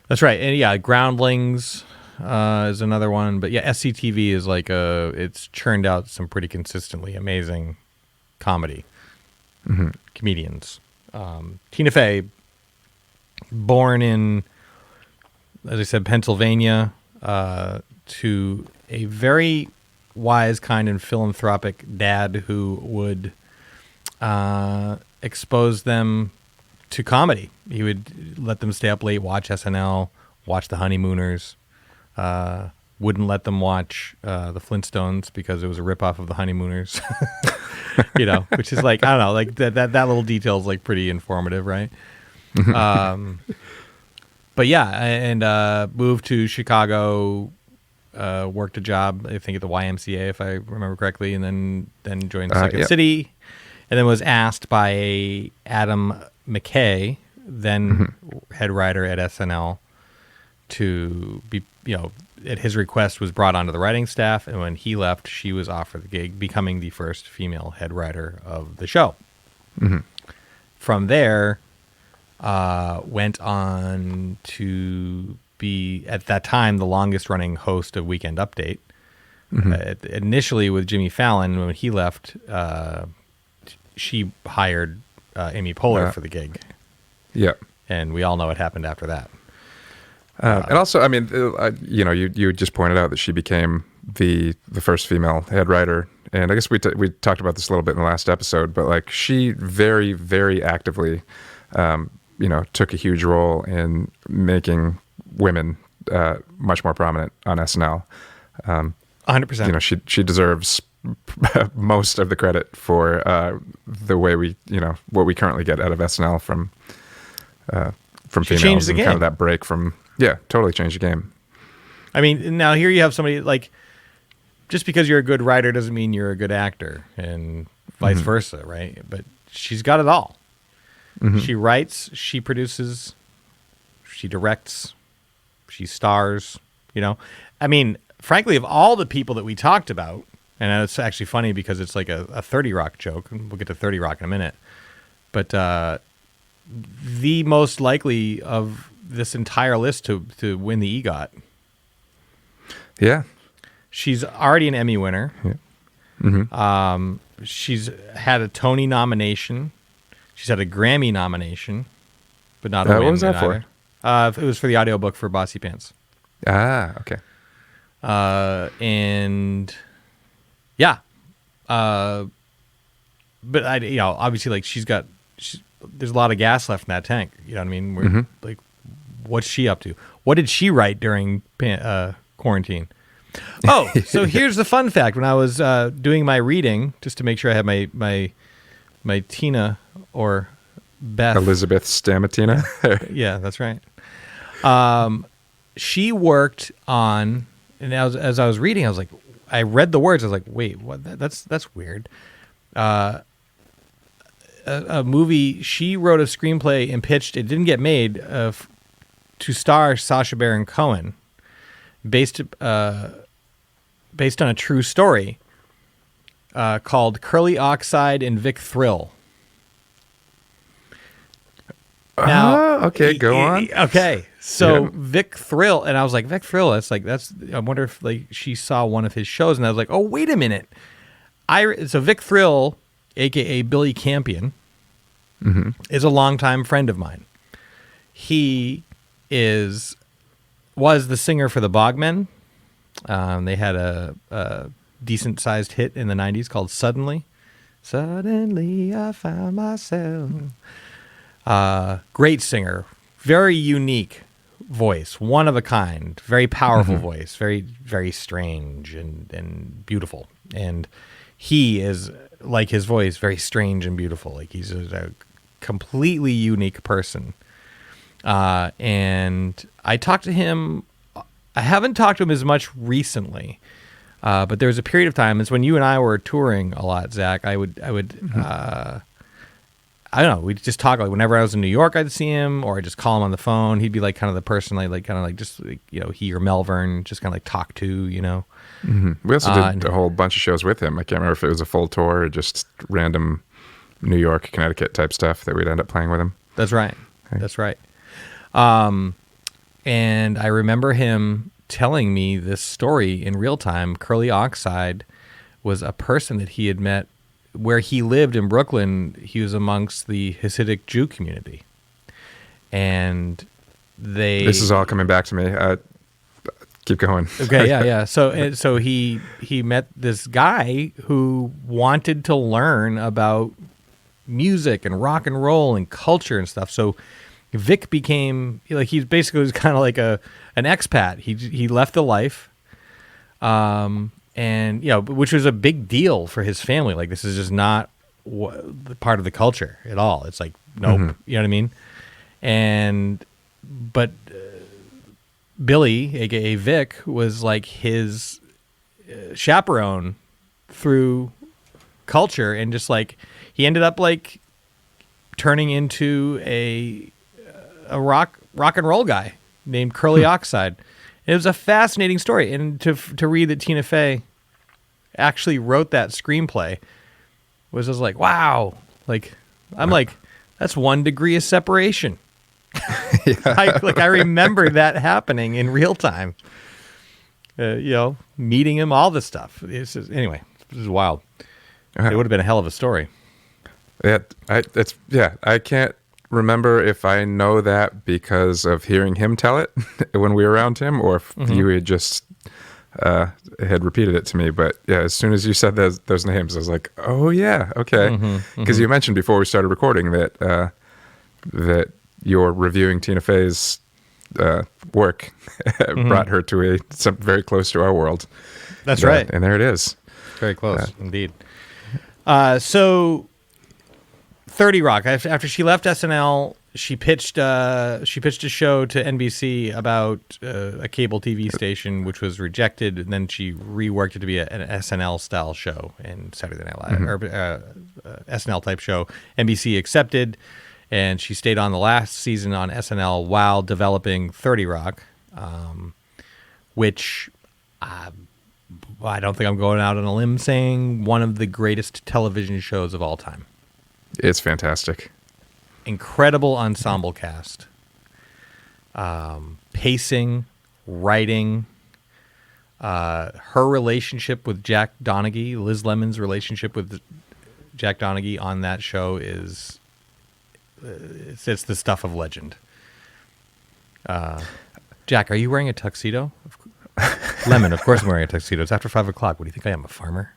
That's right. And yeah, Groundlings is another one. But yeah, SCTV is like it's churned out some pretty consistently amazing comedy comedians. Tina Fey, born in, as I said, Pennsylvania, to a very wise, kind, and philanthropic dad who would expose them to comedy. He would let them stay up late, watch SNL, watch The Honeymooners. Wouldn't let them watch the Flintstones because it was a ripoff of The Honeymooners. Which is like, I don't know, like that little detail is like pretty informative, right? But yeah, and moved to Chicago, worked a job, I think at the YMCA, if I remember correctly, and then joined Second City, and then was asked by Adam McKay, then head writer at SNL, to be, at his request, was brought onto the writing staff, and when he left, she was offered the gig, becoming the first female head writer of the show. From there, went on to be, at that time, the longest-running host of Weekend Update. Initially with Jimmy Fallon, when he left, she hired Amy Poehler for the gig. Yeah. And we all know what happened after that. And also, I mean, you just pointed out that she became the first female head writer, and I guess we talked about this a little bit in the last episode, but like she very, very actively, took a huge role in making women much more prominent on SNL. 100%. She deserves most of the credit for the way what we currently get out of SNL from females, and kind of that break from. Yeah, totally changed the game. I mean, now here you have somebody like, just because you're a good writer doesn't mean you're a good actor, and vice versa, right? But she's got it all. She writes, she produces, she directs, she stars, I mean, frankly, of all the people that we talked about, and it's actually funny because it's like a 30 Rock joke, and we'll get to 30 Rock in a minute, but the most likely of this entire list to win the EGOT. Yeah. She's already an Emmy winner. Yeah. She's had a Tony nomination. She's had a Grammy nomination, but not a win. What was that for? It was for the audiobook for Bossy Pants. Ah, okay. And yeah. But obviously, like there's a lot of gas left in that tank. You know what I mean? We're like, what's she up to? What did she write during quarantine? Oh, so here's the fun fact. When I was doing my reading, just to make sure I had my Tina or Beth. Elizabeth Stamatina. Yeah, that's right. She worked on, and as I was reading, I was like, I read the words. I was like, wait, what? That's weird. A movie, she wrote a screenplay and pitched. It didn't get made. To star Sacha Baron Cohen, based on a true story, called Curly Oxide and Vic Thrill. Now, okay, go on. Okay, so yeah. Vic Thrill, and I was like, Vic Thrill. That's. I wonder if like she saw one of his shows, and I was like, oh, wait a minute. So Vic Thrill, aka Billy Campion, is a longtime friend of mine. He was the singer for the Bogmen. They had a decent sized hit in the 90s called Suddenly. Suddenly I found myself. Great singer, very unique voice, one of a kind, very powerful voice, very, very strange and beautiful. And he is, like his voice, very strange and beautiful. Like he's a completely unique person. And I talked to him I haven't talked to him as much recently, but there was a period of time. It's when you and I were touring a lot, Zach. I would. I don't know. We'd just talk. Like whenever I was in New York, I'd see him, or I'd just call him on the phone. He'd be like kind of the person just like, he or Melvern just kind of like talk to, Mm-hmm. We also did a whole bunch of shows with him. I can't remember if it was a full tour or just random New York, Connecticut type stuff that we'd end up playing with him. That's right. Okay. That's right. And I remember him telling me this story in real time. Curly Oxide was a person that he had met where he lived in Brooklyn. He was amongst the Hasidic Jew community. And this is all coming back to me. Keep going. Okay, yeah. So he met this guy who wanted to learn about music and rock and roll and culture and stuff. So Vic became he basically was kind of like an expat. He left the life, and which was a big deal for his family. Like this is just not part of the culture at all. It's like nope. Mm-hmm. You know what I mean? But Billy, aka Vic, was like his chaperone through culture, and just like he ended up like turning into a rock and roll guy named Curly Oxide. It was a fascinating story, and to read that Tina Fey actually wrote that screenplay was just like, wow. Like I'm like, that's 1 degree of separation. I remember that happening in real time. Meeting him, all this stuff. Anyway, this is wild. It would have been a hell of a story. Yeah, I can't remember if I know that because of hearing him tell it when we were around him, or if you had just had repeated it to me. But yeah, as soon as you said those names, I was like, oh yeah, okay. Because you mentioned before we started recording that you're reviewing Tina Fey's work brought her to something very close to our world. That's right. And there it is. Very close, indeed. So 30 Rock, after she left SNL, she pitched a show to NBC about a cable TV station, which was rejected, and then she reworked it to be an SNL style show in Saturday Night Live, or SNL type show. NBC accepted, and she stayed on the last season on SNL while developing 30 Rock, which I don't think I'm going out on a limb saying one of the greatest television shows of all time. It's fantastic. Incredible ensemble cast. Pacing, writing, her relationship with Jack Donaghy, Liz Lemon's relationship with Jack Donaghy on that show is it's the stuff of legend. Jack, are you wearing a tuxedo? Lemon, of course I'm wearing a tuxedo. It's after 5 o'clock. What do you think I am, a farmer?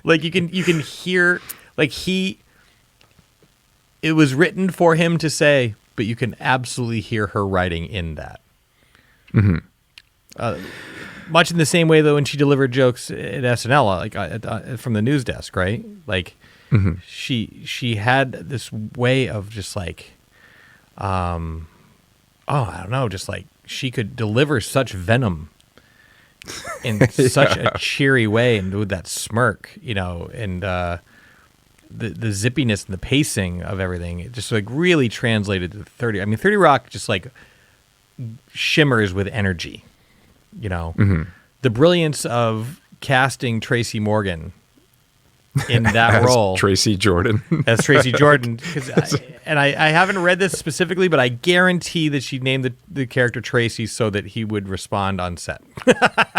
Like you can hear, like it was written for him to say, but you can absolutely hear her writing in that. Much in the same way though, when she delivered jokes at SNL, from the news desk, right? Like she had this way of just like, I don't know, just like she could deliver such venom in such a cheery way, and with that smirk, and the zippiness and the pacing of everything, it just like really translated to 30. I mean, 30 Rock just like shimmers with energy, The brilliance of casting Tracy Morgan in that role. Tracy Jordan. As Tracy Jordan. I haven't read this specifically, but I guarantee that she named the character Tracy so that he would respond on set.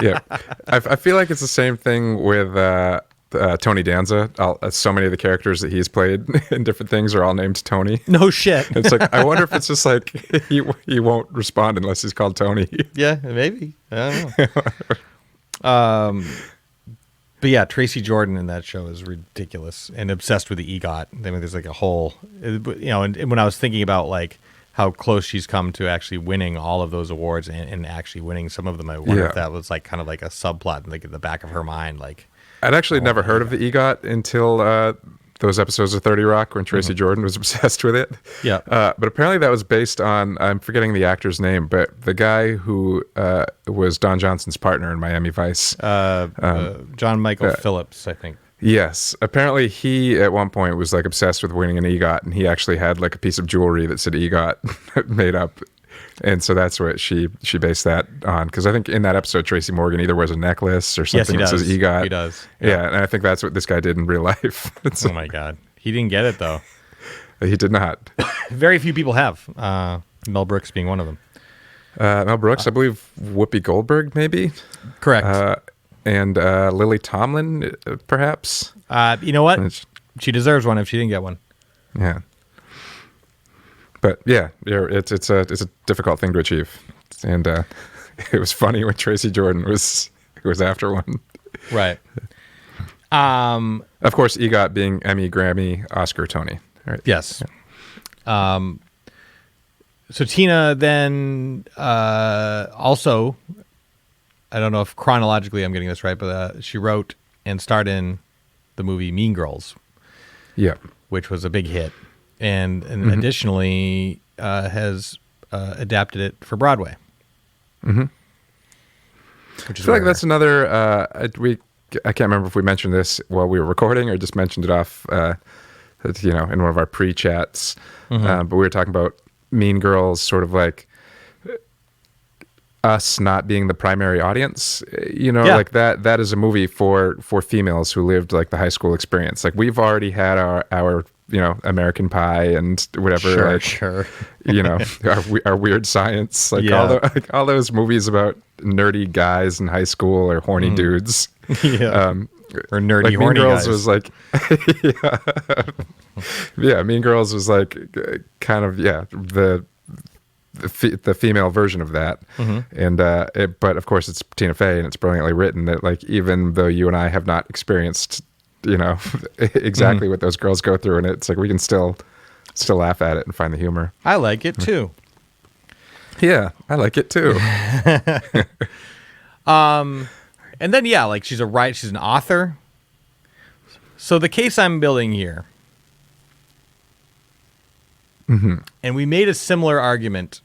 Yeah. I feel like it's the same thing with Tony Danza. So many of the characters that he's played in different things are all named Tony. No shit. It's like, I wonder if it's just like he won't respond unless he's called Tony. Yeah, maybe. I don't know. But yeah, Tracy Jordan in that show is ridiculous and obsessed with the EGOT. I mean, there's like a whole, and when I was thinking about like how close she's come to actually winning all of those awards and actually winning some of them, I wonder if that was like kind of like a subplot like in the back of her mind. Like, I'd actually never heard of the EGOT until those episodes of 30 Rock when Tracy Jordan was obsessed with it. Yeah. But apparently that was based on, I'm forgetting the actor's name, but the guy who was Don Johnson's partner in Miami Vice. John Michael Phillips, I think. Yes. Apparently he, at one point, was like obsessed with winning an EGOT, and he actually had like a piece of jewelry that said EGOT made up. And so that's what she based that on. Because I think in that episode, Tracy Morgan either wears a necklace or something that says EGOT. He does. Yeah, and I think that's what this guy did in real life. Oh my God. He didn't get it, though. He did not. Very few people have. Mel Brooks being one of them. Mel Brooks, I believe Whoopi Goldberg, maybe? Correct. And Lily Tomlin, perhaps? You know what? She deserves one if she didn't get one. Yeah. But yeah, it's a difficult thing to achieve, and it was funny when Tracy Jordan was after one. Right. Of course, EGOT being Emmy, Grammy, Oscar, Tony. Right. Yes. Yeah. So Tina then also, I don't know if chronologically I'm getting this right, but she wrote and starred in the movie Mean Girls. Yeah. Which was a big hit. And additionally has adapted it for Broadway. Mm-hmm. Which is I feel like that's another. I can't remember if we mentioned this while we were recording or just mentioned it off, in one of our pre-chats. But we were talking about Mean Girls, sort of like us not being the primary audience. Like that is a movie for females who lived like the high school experience. Like we've already had our American Pie and whatever, sure. Our Weird Science, all those movies about nerdy guys in high school or horny dudes, or nerdy like horny Mean Girls guys. was like, Mean Girls was like kind of the female version of that, and but of course it's Tina Fey and it's brilliantly written. That like even though you and I have not experienced exactly what those girls go through, and it's like we can still laugh at it and find the humor. I like it too. Yeah, I like it too. And then like she's an author. So the case I'm building here, and we made a similar argument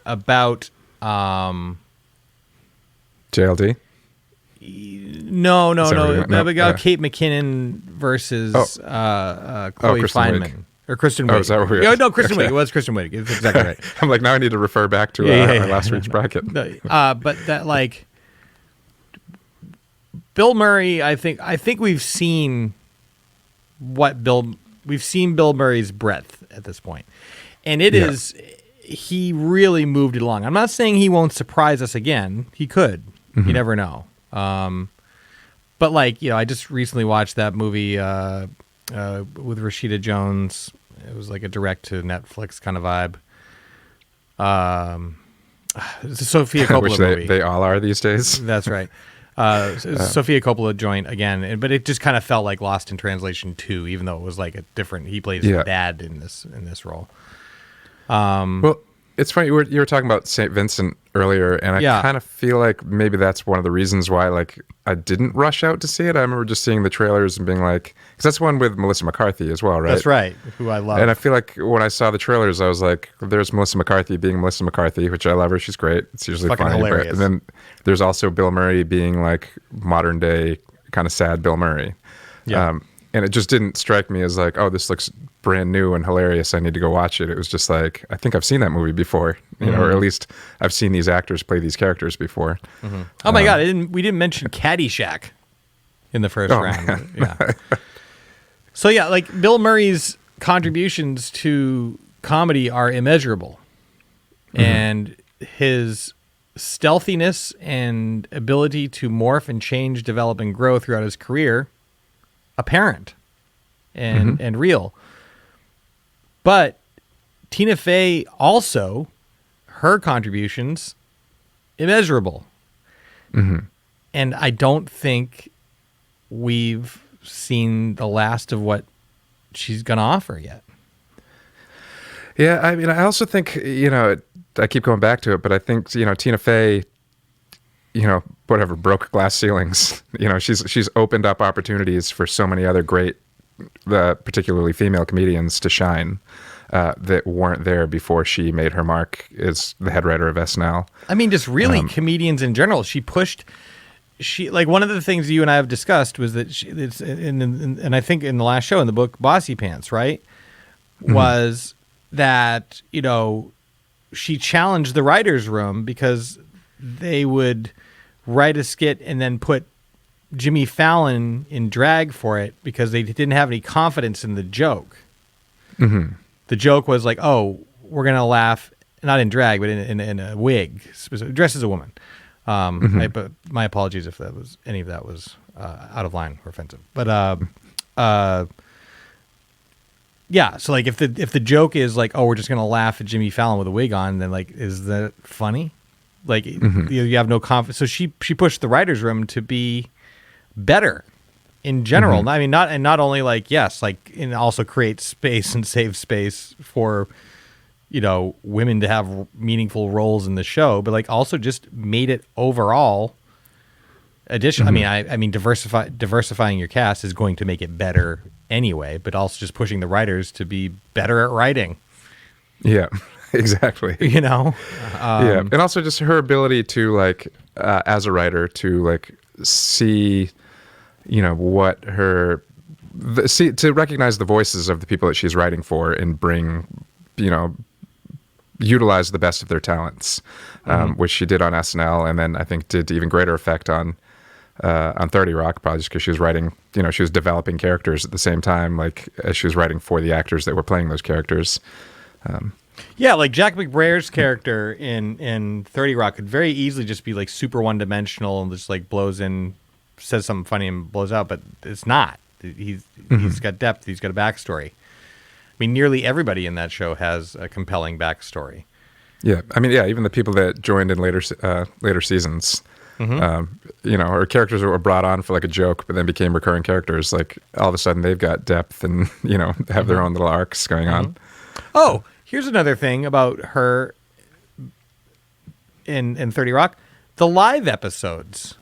about JLD. No. We got Kate McKinnon versus Chloe Kristen Feynman. Wiig. Or Kristen Wiig. Oh, is that what we are? No, Kristen Wiig. It was Kristen Wiig. It's exactly right. I'm like, now I need to refer back to our last week's bracket. But that, like, Bill Murray, I think we've seen Bill Murray's breadth at this point. And it is, he really moved it along. I'm not saying he won't surprise us again. He could. You never know. But like, I just recently watched that movie with Rashida Jones. It was like a direct to Netflix kind of vibe. It's a Sofia Coppola Which movie. they all are these days. That's right. Sofia Coppola joint again, but it just kind of felt like Lost in Translation 2, even though it was like a different. He played his dad in this role. Well, it's funny, you were talking about St. Vincent earlier, and I kind of feel like maybe that's one of the reasons why like I didn't rush out to see it. I remember just seeing the trailers and being like, because that's one with Melissa McCarthy as well, right? That's right, who I love. And I feel like when I saw the trailers, I was like, there's Melissa McCarthy being Melissa McCarthy, which I love her. She's great. It's usually fucking funny. hilarious. And then there's also Bill Murray being like modern day kind of sad Bill Murray. Yeah. And it just didn't strike me as like, oh, this looks brand new and hilarious. I need to go watch it. It was just like, I think I've seen that movie before, or at least I've seen these actors play these characters before. Oh my God, we didn't mention Caddyshack in the first round. Man. Yeah. So like Bill Murray's contributions to comedy are immeasurable, and his stealthiness and ability to morph and change, develop, and grow throughout his career apparent and real. But Tina Fey also, her contributions immeasurable. And I don't think we've seen the last of what she's going to offer yet. Yeah, I mean, I also think, I keep going back to it, but I think, Tina Fey, whatever, broke glass ceilings. She's opened up opportunities for so many other great, particularly female comedians to shine that weren't there before she made her mark as the head writer of SNL. I mean, just really comedians in general. Like one of the things you and I have discussed was that and I think in the last show in the book Bossy Pants, right, was that, she challenged the writer's room because they would write a skit and then put Jimmy Fallon in drag for it because they didn't have any confidence in the joke. Mm-hmm. The joke was like, oh, we're going to laugh, not in drag, but in a wig, dressed as a woman. But my apologies if any of that was out of line or offensive. But yeah, so like if the joke is like, oh, we're just gonna laugh at Jimmy Fallon with a wig on, then like, is that funny? Like you have no confidence. So she pushed the writers' room to be better in general. I mean, not only like, yes, like, and also create space and save space for women to have meaningful roles in the show, but like also just made it overall addition. I mean, diversifying your cast is going to make it better anyway, but also just pushing the writers to be better at writing. Yeah, exactly. Yeah. And also just her ability to like, as a writer, to like see, what to recognize the voices of the people that she's writing for and bring, utilize the best of their talents, which she did on SNL, and then I think did even greater effect on 30 Rock, probably just because she was writing, she was developing characters at the same time, like as she was writing for the actors that were playing those characters. Yeah, like Jack McBraier's character in 30 Rock could very easily just be like super one-dimensional and just like blows in, says something funny and blows out, but it's not. He's got depth. He's got a backstory. I mean, nearly everybody in that show has a compelling backstory. Yeah, I mean, even the people that joined in later seasons, or characters that were brought on for like a joke, but then became recurring characters. Like all of a sudden, they've got depth and have their own little arcs going on. Oh, here's another thing about her in 30 Rock: the live episodes.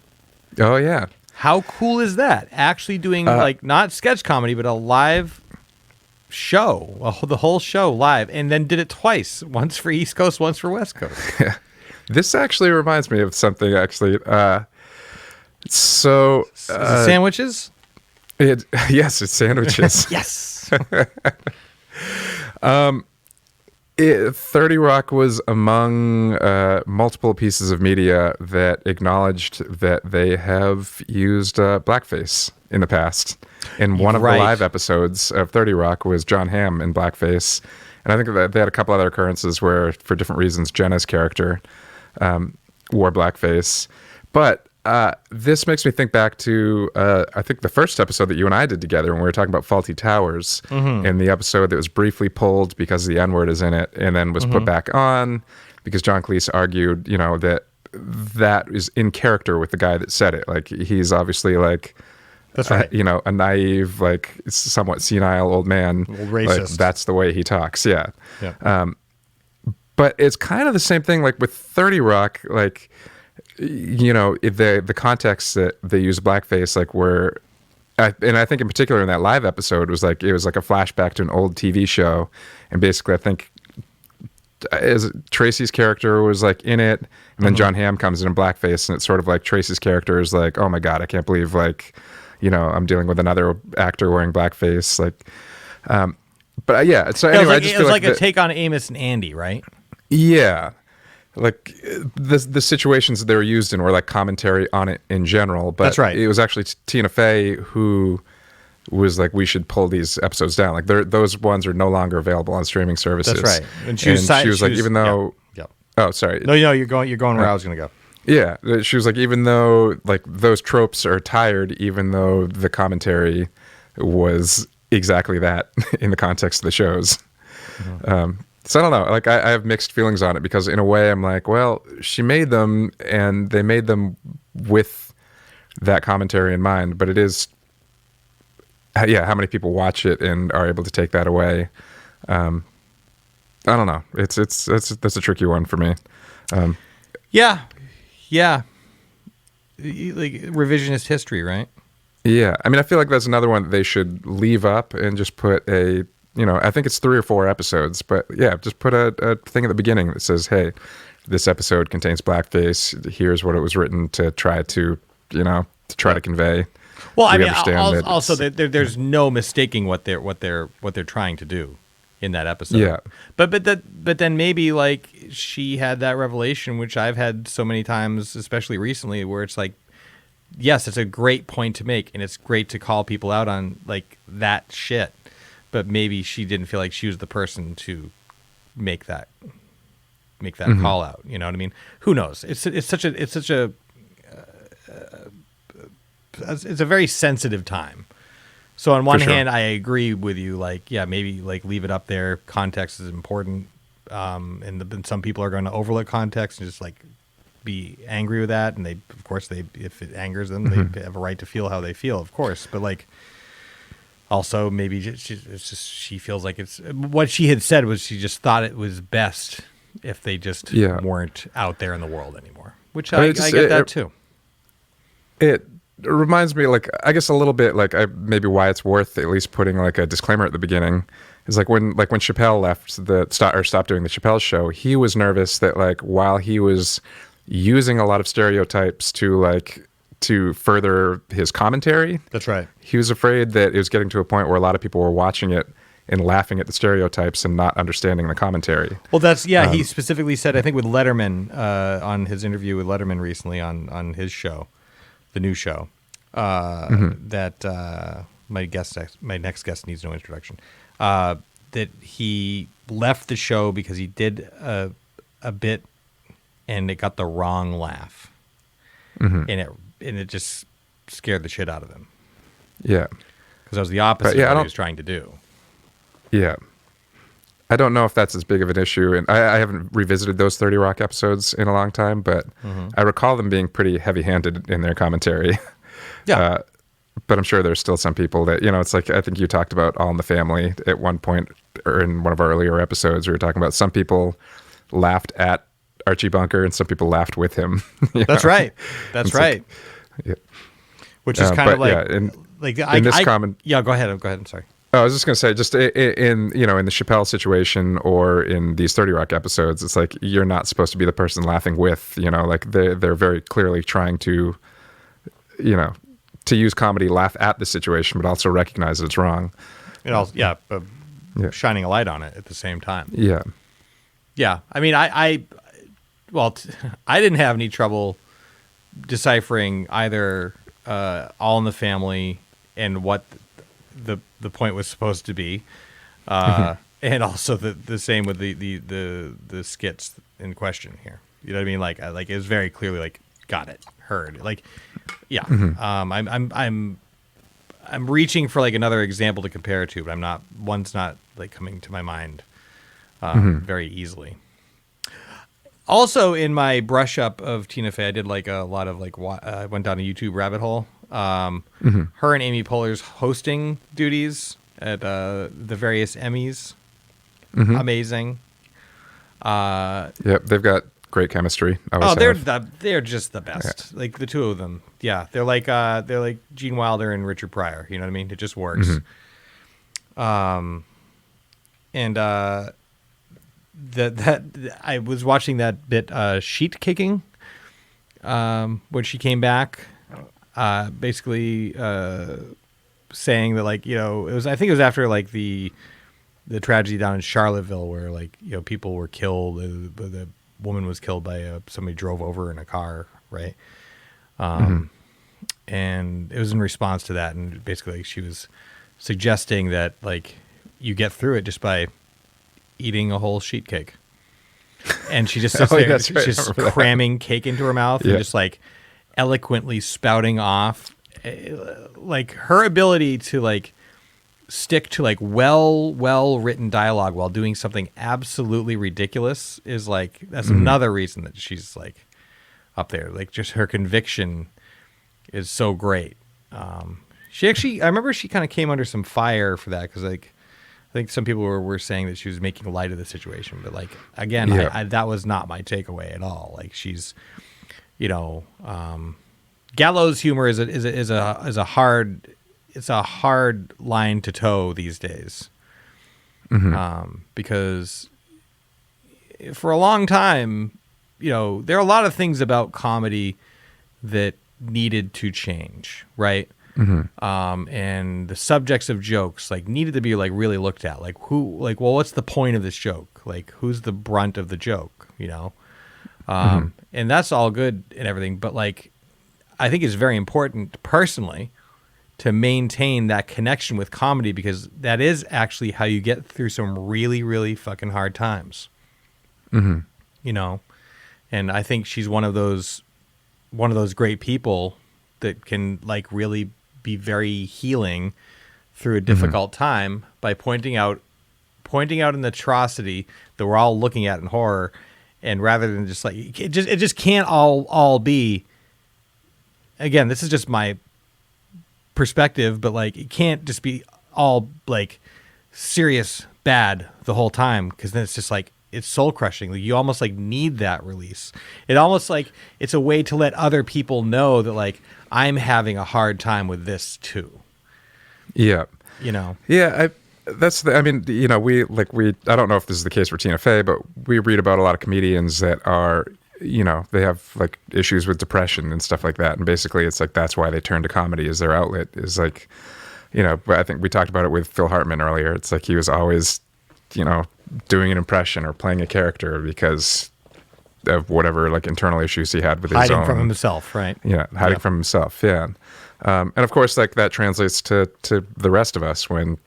Oh yeah, how cool is that? Actually doing like not sketch comedy, but a live show, the whole show live, and then did it twice, once for East Coast, once for West Coast. This actually reminds me of something, actually. Is it sandwiches? Yes, it's sandwiches. Yes. 30 Rock was among multiple pieces of media that acknowledged that they have used blackface in the past. And one of the live episodes of 30 Rock was John Hamm in blackface. And I think that they had a couple other occurrences where, for different reasons, Jenna's character wore blackface. But this makes me think back to, I think, the first episode that you and I did together when we were talking about Faulty Towers, and the episode that was briefly pulled because the N-word is in it and then was put back on because John Cleese argued, that is in character with the guy that said it. Like, he's obviously like... That's right. A naive, like somewhat senile old man. Old racist. Like, that's the way he talks. Yeah. But it's kind of the same thing. Like with 30 Rock, like the context that they use blackface, like and I think in particular in that live episode was like it was like a flashback to an old TV show, and basically I think as Tracy's character was like in it, and then John Hamm comes in blackface, and it's sort of like Tracy's character is like, oh my god, I can't believe like. I'm dealing with another actor wearing blackface, like, but yeah. So anyway, I just it was like a take on Amos and Andy, right? Yeah, like the situations that they were used in were like commentary on it in general. But that's right. It was actually Tina Fey who was like, we should pull these episodes down. Like those ones are no longer available on streaming services. That's right. And she was like, even though, oh sorry, no, you're going where I was going to go. Yeah, she was like, even though like those tropes are tired, even though the commentary was exactly that in the context of the shows. So I don't know. Like I have mixed feelings on it because in a way I'm like, well, she made them and they made them with that commentary in mind, but it is, how many people watch it and are able to take that away? I don't know. That's a tricky one for me. Yeah. like revisionist history, right? Yeah, I mean, I feel like that's another one that they should leave up and just put a, I think it's 3 or 4 episodes, but yeah, just put a thing at the beginning that says, hey, this episode contains blackface. Here's what it was written to try to, to convey. Well, I mean, also there's no mistaking what they're trying to do in that episode. Yeah. But then maybe like she had that revelation, which I've had so many times, especially recently, where it's like, yes, it's a great point to make, and it's great to call people out on like that shit. But maybe she didn't feel like she was the person to make that call out. You know what I mean? Who knows? It's a very sensitive time. So on one hand, I agree with you. Like, yeah, maybe like leave it up there. Context is important, and some people are going to overlook context and just like be angry with that. And they, of course, if it angers them, they have a right to feel how they feel, of course. But like, also maybe she feels like it's what she had said was she just thought it was best if they just weren't out there in the world anymore. Which I get that too. It reminds me, like, I guess a little bit, like, maybe why it's worth at least putting like a disclaimer at the beginning is like when Chappelle left stopped doing the Chappelle show, he was nervous that like while he was using a lot of stereotypes to further his commentary. That's right. He was afraid that it was getting to a point where a lot of people were watching it and laughing at the stereotypes and not understanding the commentary. Well, he specifically said, I think with Letterman, on his interview with Letterman recently on his show, the new show, that my next guest needs no introduction, that he left the show because he did a bit and it got the wrong laugh. And it just scared the shit out of him. Yeah. Because that was the opposite of what he was trying to do. Yeah. I don't know if that's as big of an issue. And I haven't revisited those 30 Rock episodes in a long time, but I recall them being pretty heavy-handed in their commentary. Yeah. But I'm sure there's still some people that, it's like, I think you talked about All in the Family at one point, or in one of our earlier episodes, we were talking about some people laughed at Archie Bunker and some people laughed with him. That's right. That's right. Like, which is kind of like, yeah, go ahead. I'm sorry. I was just going to say, just in the Chappelle situation or in these 30 Rock episodes, it's like you're not supposed to be the person laughing with, like they're very clearly trying to, to use comedy, laugh at the situation, but also recognize that it's wrong. And also, shining a light on it at the same time. Yeah. Yeah. I mean, I didn't have any trouble deciphering either All in the Family and what the point was supposed to be, and also the same with the skits in question here. You know what I mean? Like it was very clearly like got it, heard. Like, yeah. I'm reaching for like another example to compare it to, but one's not like coming to my mind very easily. Also, in my brush up of Tina Fey, I did like a lot of like went down a YouTube rabbit hole. Her and Amy Poehler's hosting duties at the various Emmys, amazing. Yep, they've got great chemistry. They're just the best. Yeah. Like the two of them. Yeah, they're like Gene Wilder and Richard Pryor. You know what I mean? It just works. That I was watching that bit sheet kicking when she came back, basically saying that like I think it was after like the tragedy down in Charlottesville where like people were killed, the woman was killed by somebody drove over in a car, right? And it was in response to that, and basically she was suggesting that like you get through it just by eating a whole sheet cake. And she just sits there, she's just cramming cake into her mouth and just like eloquently spouting off like her ability to like stick to like well written dialogue while doing something absolutely ridiculous is like that's another reason that she's like up there. Like just her conviction is so great. She actually, I remember she kind of came under some fire for that because like I think some people were saying that she was making light of the situation, but like again, I that was not my takeaway at all. Like she's, gallows humor is a hard line to toe these days. Because for a long time, there are a lot of things about comedy that needed to change, right? And the subjects of jokes needed to be really looked at. Well, what's the point of this joke? Who's the brunt of the joke? And that's all good and everything, but I think it's very important personally to maintain that connection with comedy, because that is actually how you get through some really, really fucking hard times. And I think she's one of those great people that can really be very healing through a difficult time by pointing out an atrocity that we're all looking at in horror, and rather than just it just can't all be. Again, this is just my perspective, but it can't just be all serious bad the whole time, because then it's just it's soul crushing. You almost need that release. It almost it's a way to let other people know that I'm having a hard time with this too. Yeah. Yeah. I mean, I don't know if this is the case for Tina Fey, but we read about a lot of comedians that are, they have issues with depression and stuff like that. And basically it's that's why they turn to comedy as their outlet, is I think we talked about it with Phil Hartman earlier. It's he was always, doing an impression or playing a character because of whatever internal issues he had with his own. Hiding from himself, right? Yeah, hiding from himself, yeah. And of course, that translates to the rest of us when,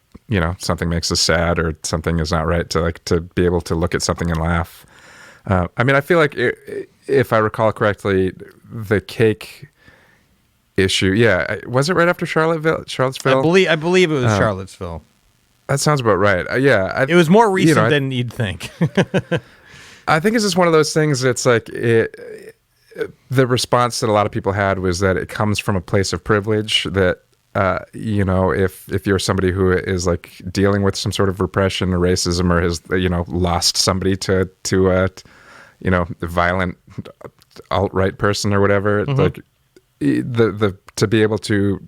something makes us sad or something is not right, to be able to look at something and laugh. I mean, I feel if I recall correctly, the cake issue, was it right after Charlottesville? I believe it was Charlottesville. That sounds about right. It was more recent than you'd think. I think it's just one of those things that's the response that a lot of people had was that it comes from a place of privilege, that if you're somebody who is dealing with some sort of repression or racism, or has lost somebody to a violent alt-right person or whatever, the to be able to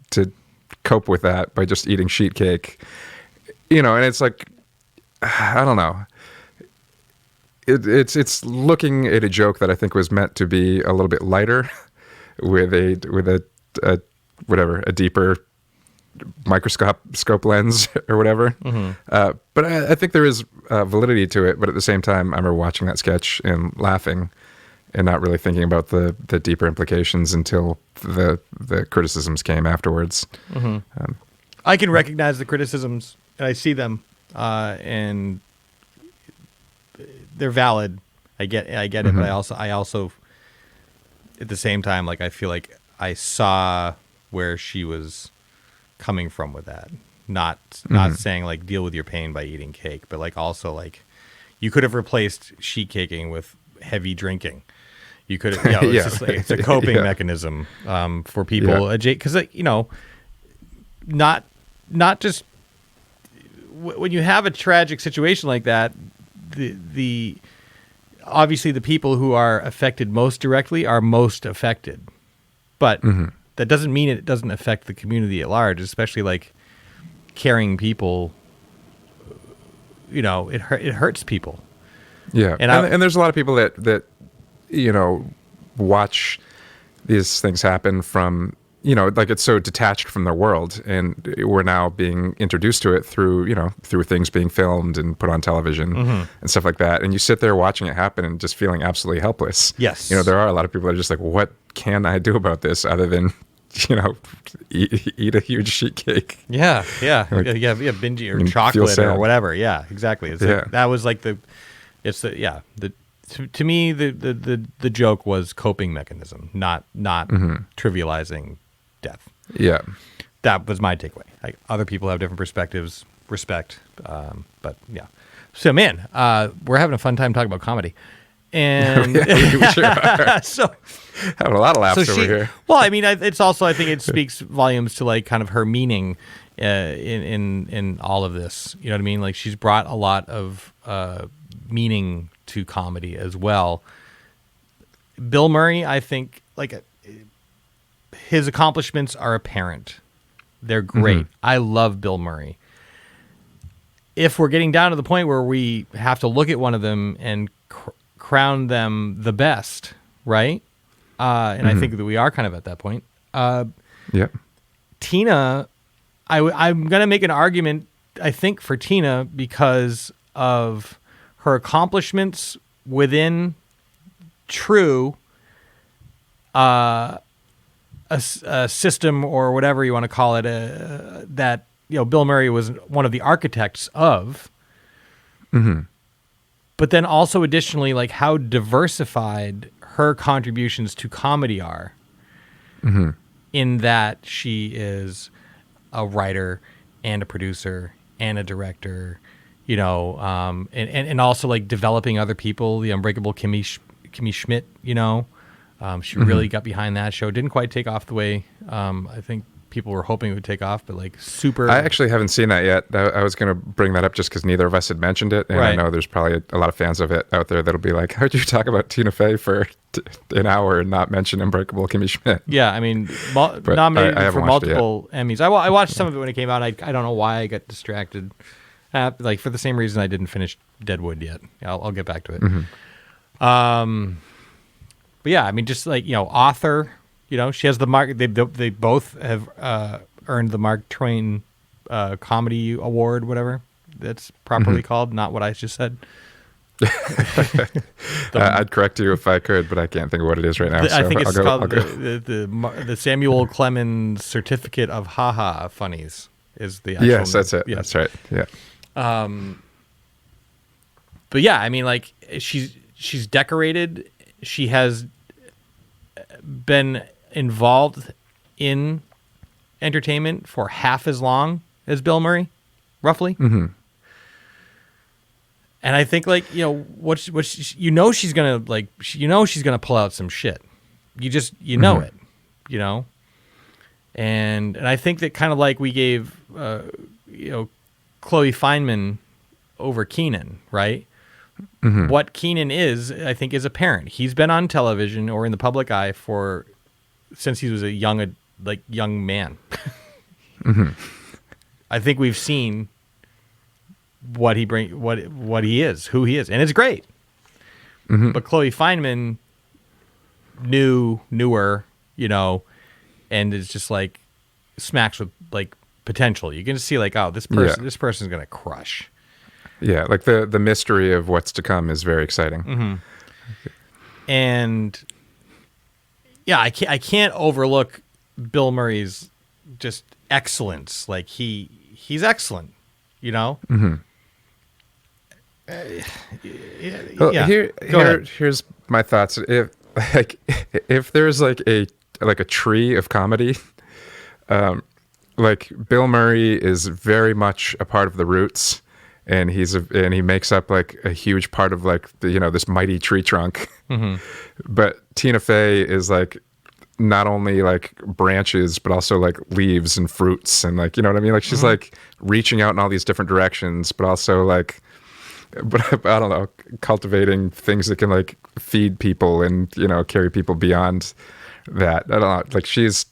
cope with that by just eating sheet cake, and it's I don't know. It's looking at a joke that I think was meant to be a little bit lighter, with a deeper microscope lens or whatever. But I think there is validity to it. But at the same time, I remember watching that sketch and laughing, and not really thinking about the deeper implications until the criticisms came afterwards. I can recognize the criticisms, and I see them, and they're valid. I get it, but I also at the same time, I feel I saw where she was coming from with that. Not saying deal with your pain by eating cake, but also you could have replaced sheet caking with heavy drinking. You could have, it's a coping mechanism for people, because not just when you have a tragic situation like that, the obviously the people who are affected most directly are most affected, but that doesn't mean it doesn't affect the community at large, especially caring people. It hurts people. Yeah, and there's a lot of people that watch these things happen from, it's so detached from their world, and we're now being introduced to it through things being filmed and put on television and stuff like that. And you sit there watching it happen and just feeling absolutely helpless. Yes. There are a lot of people that are just what can I do about this other than, eat a huge sheet cake? Yeah. Binge or chocolate or whatever. Yeah, exactly. It's that was to me, the joke was coping mechanism, not trivializing death. Yeah, that was my takeaway. Other people have different perspectives. Respect, but yeah. So, man, we're having a fun time talking about comedy, and we sure are. So having a lot of laughs over here. Well, I mean, it's also, I think it speaks volumes to kind of her meaning in all of this. You know what I mean? She's brought a lot of meaning to comedy as well. Bill Murray, I think, his accomplishments are apparent. They're great. I love Bill Murray. If we're getting down to the point where we have to look at one of them and crown them the best, right? And I think that we are kind of at that point. Tina, I'm going to make an argument, I think, for Tina because of her accomplishments within true a system or whatever you want to call it, that Bill Murray was one of the architects of. But then also additionally, like how diversified her contributions to comedy are, in that she is a writer and a producer and a director, and also like developing other people. The Unbreakable Kimmy Schmidt, she really got behind that show. Didn't quite take off the way I think people were hoping it would take off, but like super. I actually haven't seen that yet. I was going to bring that up just because neither of us had mentioned it, and I know there's probably a lot of fans of it out there that'll be like, "How'd you talk about Tina Fey for an hour and not mention Unbreakable Kimmy Schmidt?" Yeah, I mean, nominated for multiple Emmys. I watched some of it when it came out. I don't know why I got distracted. Like for the same reason I didn't finish Deadwood yet. I'll get back to it. But yeah, I mean, just like author. She has the Mark. They both have earned the Mark Twain Comedy Award, whatever that's properly called. Not what I just said. I'd correct you if I could, but I can't think of what it is right now. I think it's called the Samuel Clemens Certificate of Haha Funnies. Is the actual yes, that's it. Yes. That's right. Yeah. But yeah, I mean, like she's decorated. She has been involved in entertainment for half as long as Bill Murray, roughly. And I think like she's gonna she's gonna pull out some shit. You know it, and I think that kind of like we gave Chloe Fineman over Keenan, right? What Keenan is, I think, is apparent. He's been on television or in the public eye since he was a young man. I think we've seen what he he is, who he is, and it's great. But Chloe Fineman newer, and is just like smacks with like potential. You can see like, oh, this person's gonna crush. Yeah, like the mystery of what's to come is very exciting. And yeah, I can't overlook Bill Murray's just excellence. Like he's excellent, Well, yeah. Here's my thoughts. If there's like a tree of comedy, like Bill Murray is very much a part of the roots. And he makes up like a huge part of like this mighty tree trunk. But Tina Fey is like not only like branches but also like leaves and fruits and like what I mean. Like she's like reaching out in all these different directions, but also like, but I don't know, cultivating things that can like feed people and carry people beyond that. I don't know. Like she's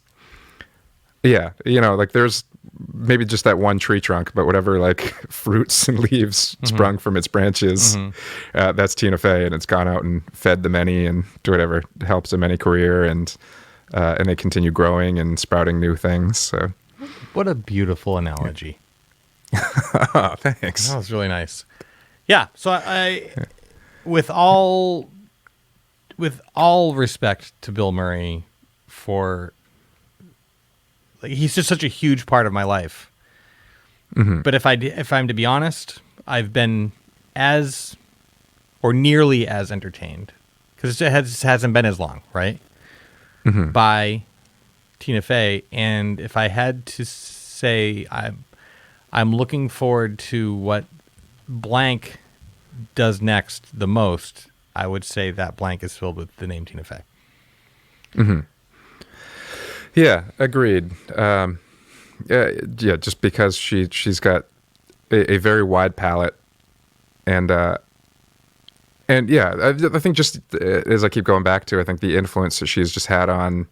like there's maybe just that one tree trunk, but whatever like fruits and leaves sprung from its branches, that's Tina Fey, and it's gone out and fed the many and whatever, helps the many career, and they continue growing and sprouting new things. So, what a beautiful analogy! Oh, thanks. That was really nice. Yeah. So I with all respect to Bill Murray for. Like, he's just such a huge part of my life. But if I'm to be honest, I've been as or nearly as entertained, because it hasn't been as long, right? By Tina Fey. And if I had to say I'm looking forward to what blank does next the most, I would say that blank is filled with the name Tina Fey. Yeah, agreed. Just because she's got a very wide palette, and yeah, I think just as I keep going back to, I think the influence that she's just had on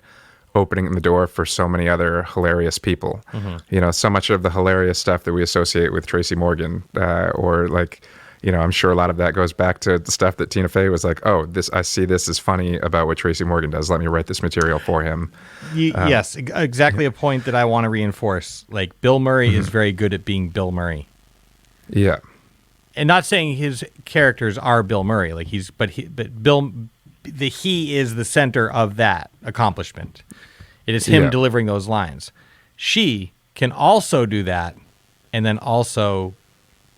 opening the door for so many other hilarious people. You know, so much of the hilarious stuff that we associate with Tracy Morgan, or like, you know, I'm sure a lot of that goes back to the stuff that Tina Fey was like, oh, I see this is funny about what Tracy Morgan does. Let me write this material for him. Yes, exactly a point that I want to reinforce. Like, Bill Murray is very good at being Bill Murray. Yeah. And not saying his characters are Bill Murray, like he is the center of that accomplishment. It is him delivering those lines. She can also do that, and then also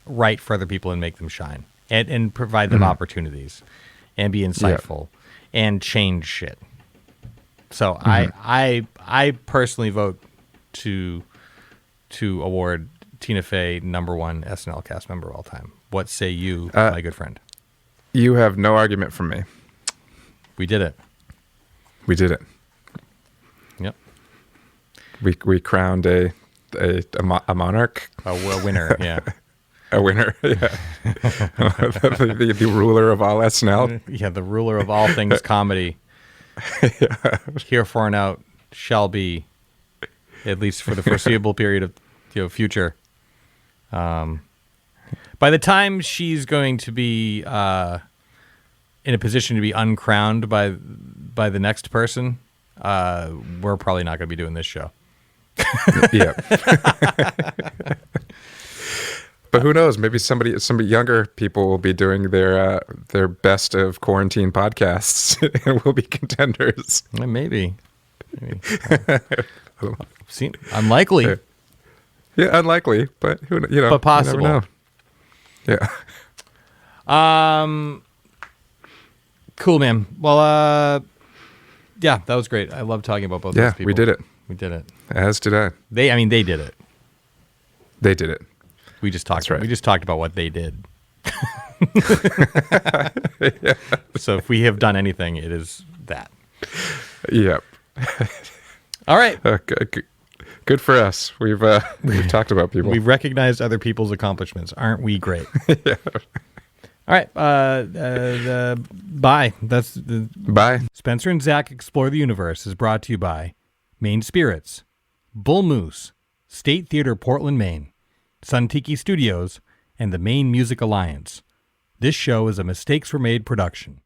write for other people and make them shine, and provide them opportunities, and be insightful, and change shit. So I personally vote to award Tina Fey #1 SNL cast member of all time. What say you, my good friend? You have no argument from me. We did it. We did it. Yep. We crowned a monarch. A winner, yeah. A winner, yeah. the ruler of all SNL. Yeah, the ruler of all things comedy. Here for and out shall be, at least for the foreseeable period of future. By the time she's going to be in a position to be uncrowned by the next person, we're probably not going to be doing this show. Yeah. But who knows? Maybe some younger people will be doing their best of quarantine podcasts and will be contenders. Maybe. Unlikely. Yeah, unlikely, but but possible. You never know. Yeah. Cool, man. Well, yeah, that was great. I love talking about both those people. We did it. We did it. As did I. They did it. They did it. We just talked. That's right. We just talked about what they did. Yeah. So if we have done anything, it is that. Yep. All right. Good for us. We've talked about people. We've recognized other people's accomplishments. Aren't we great? Yeah. All right. Bye. Bye. Spencer and Zach Explore the Universe is brought to you by Maine Spirits, Bull Moose, State Theater, Portland, Maine, Sun Tiki Studios, and the Maine Music Alliance. This show is a Mistakes Were Made production.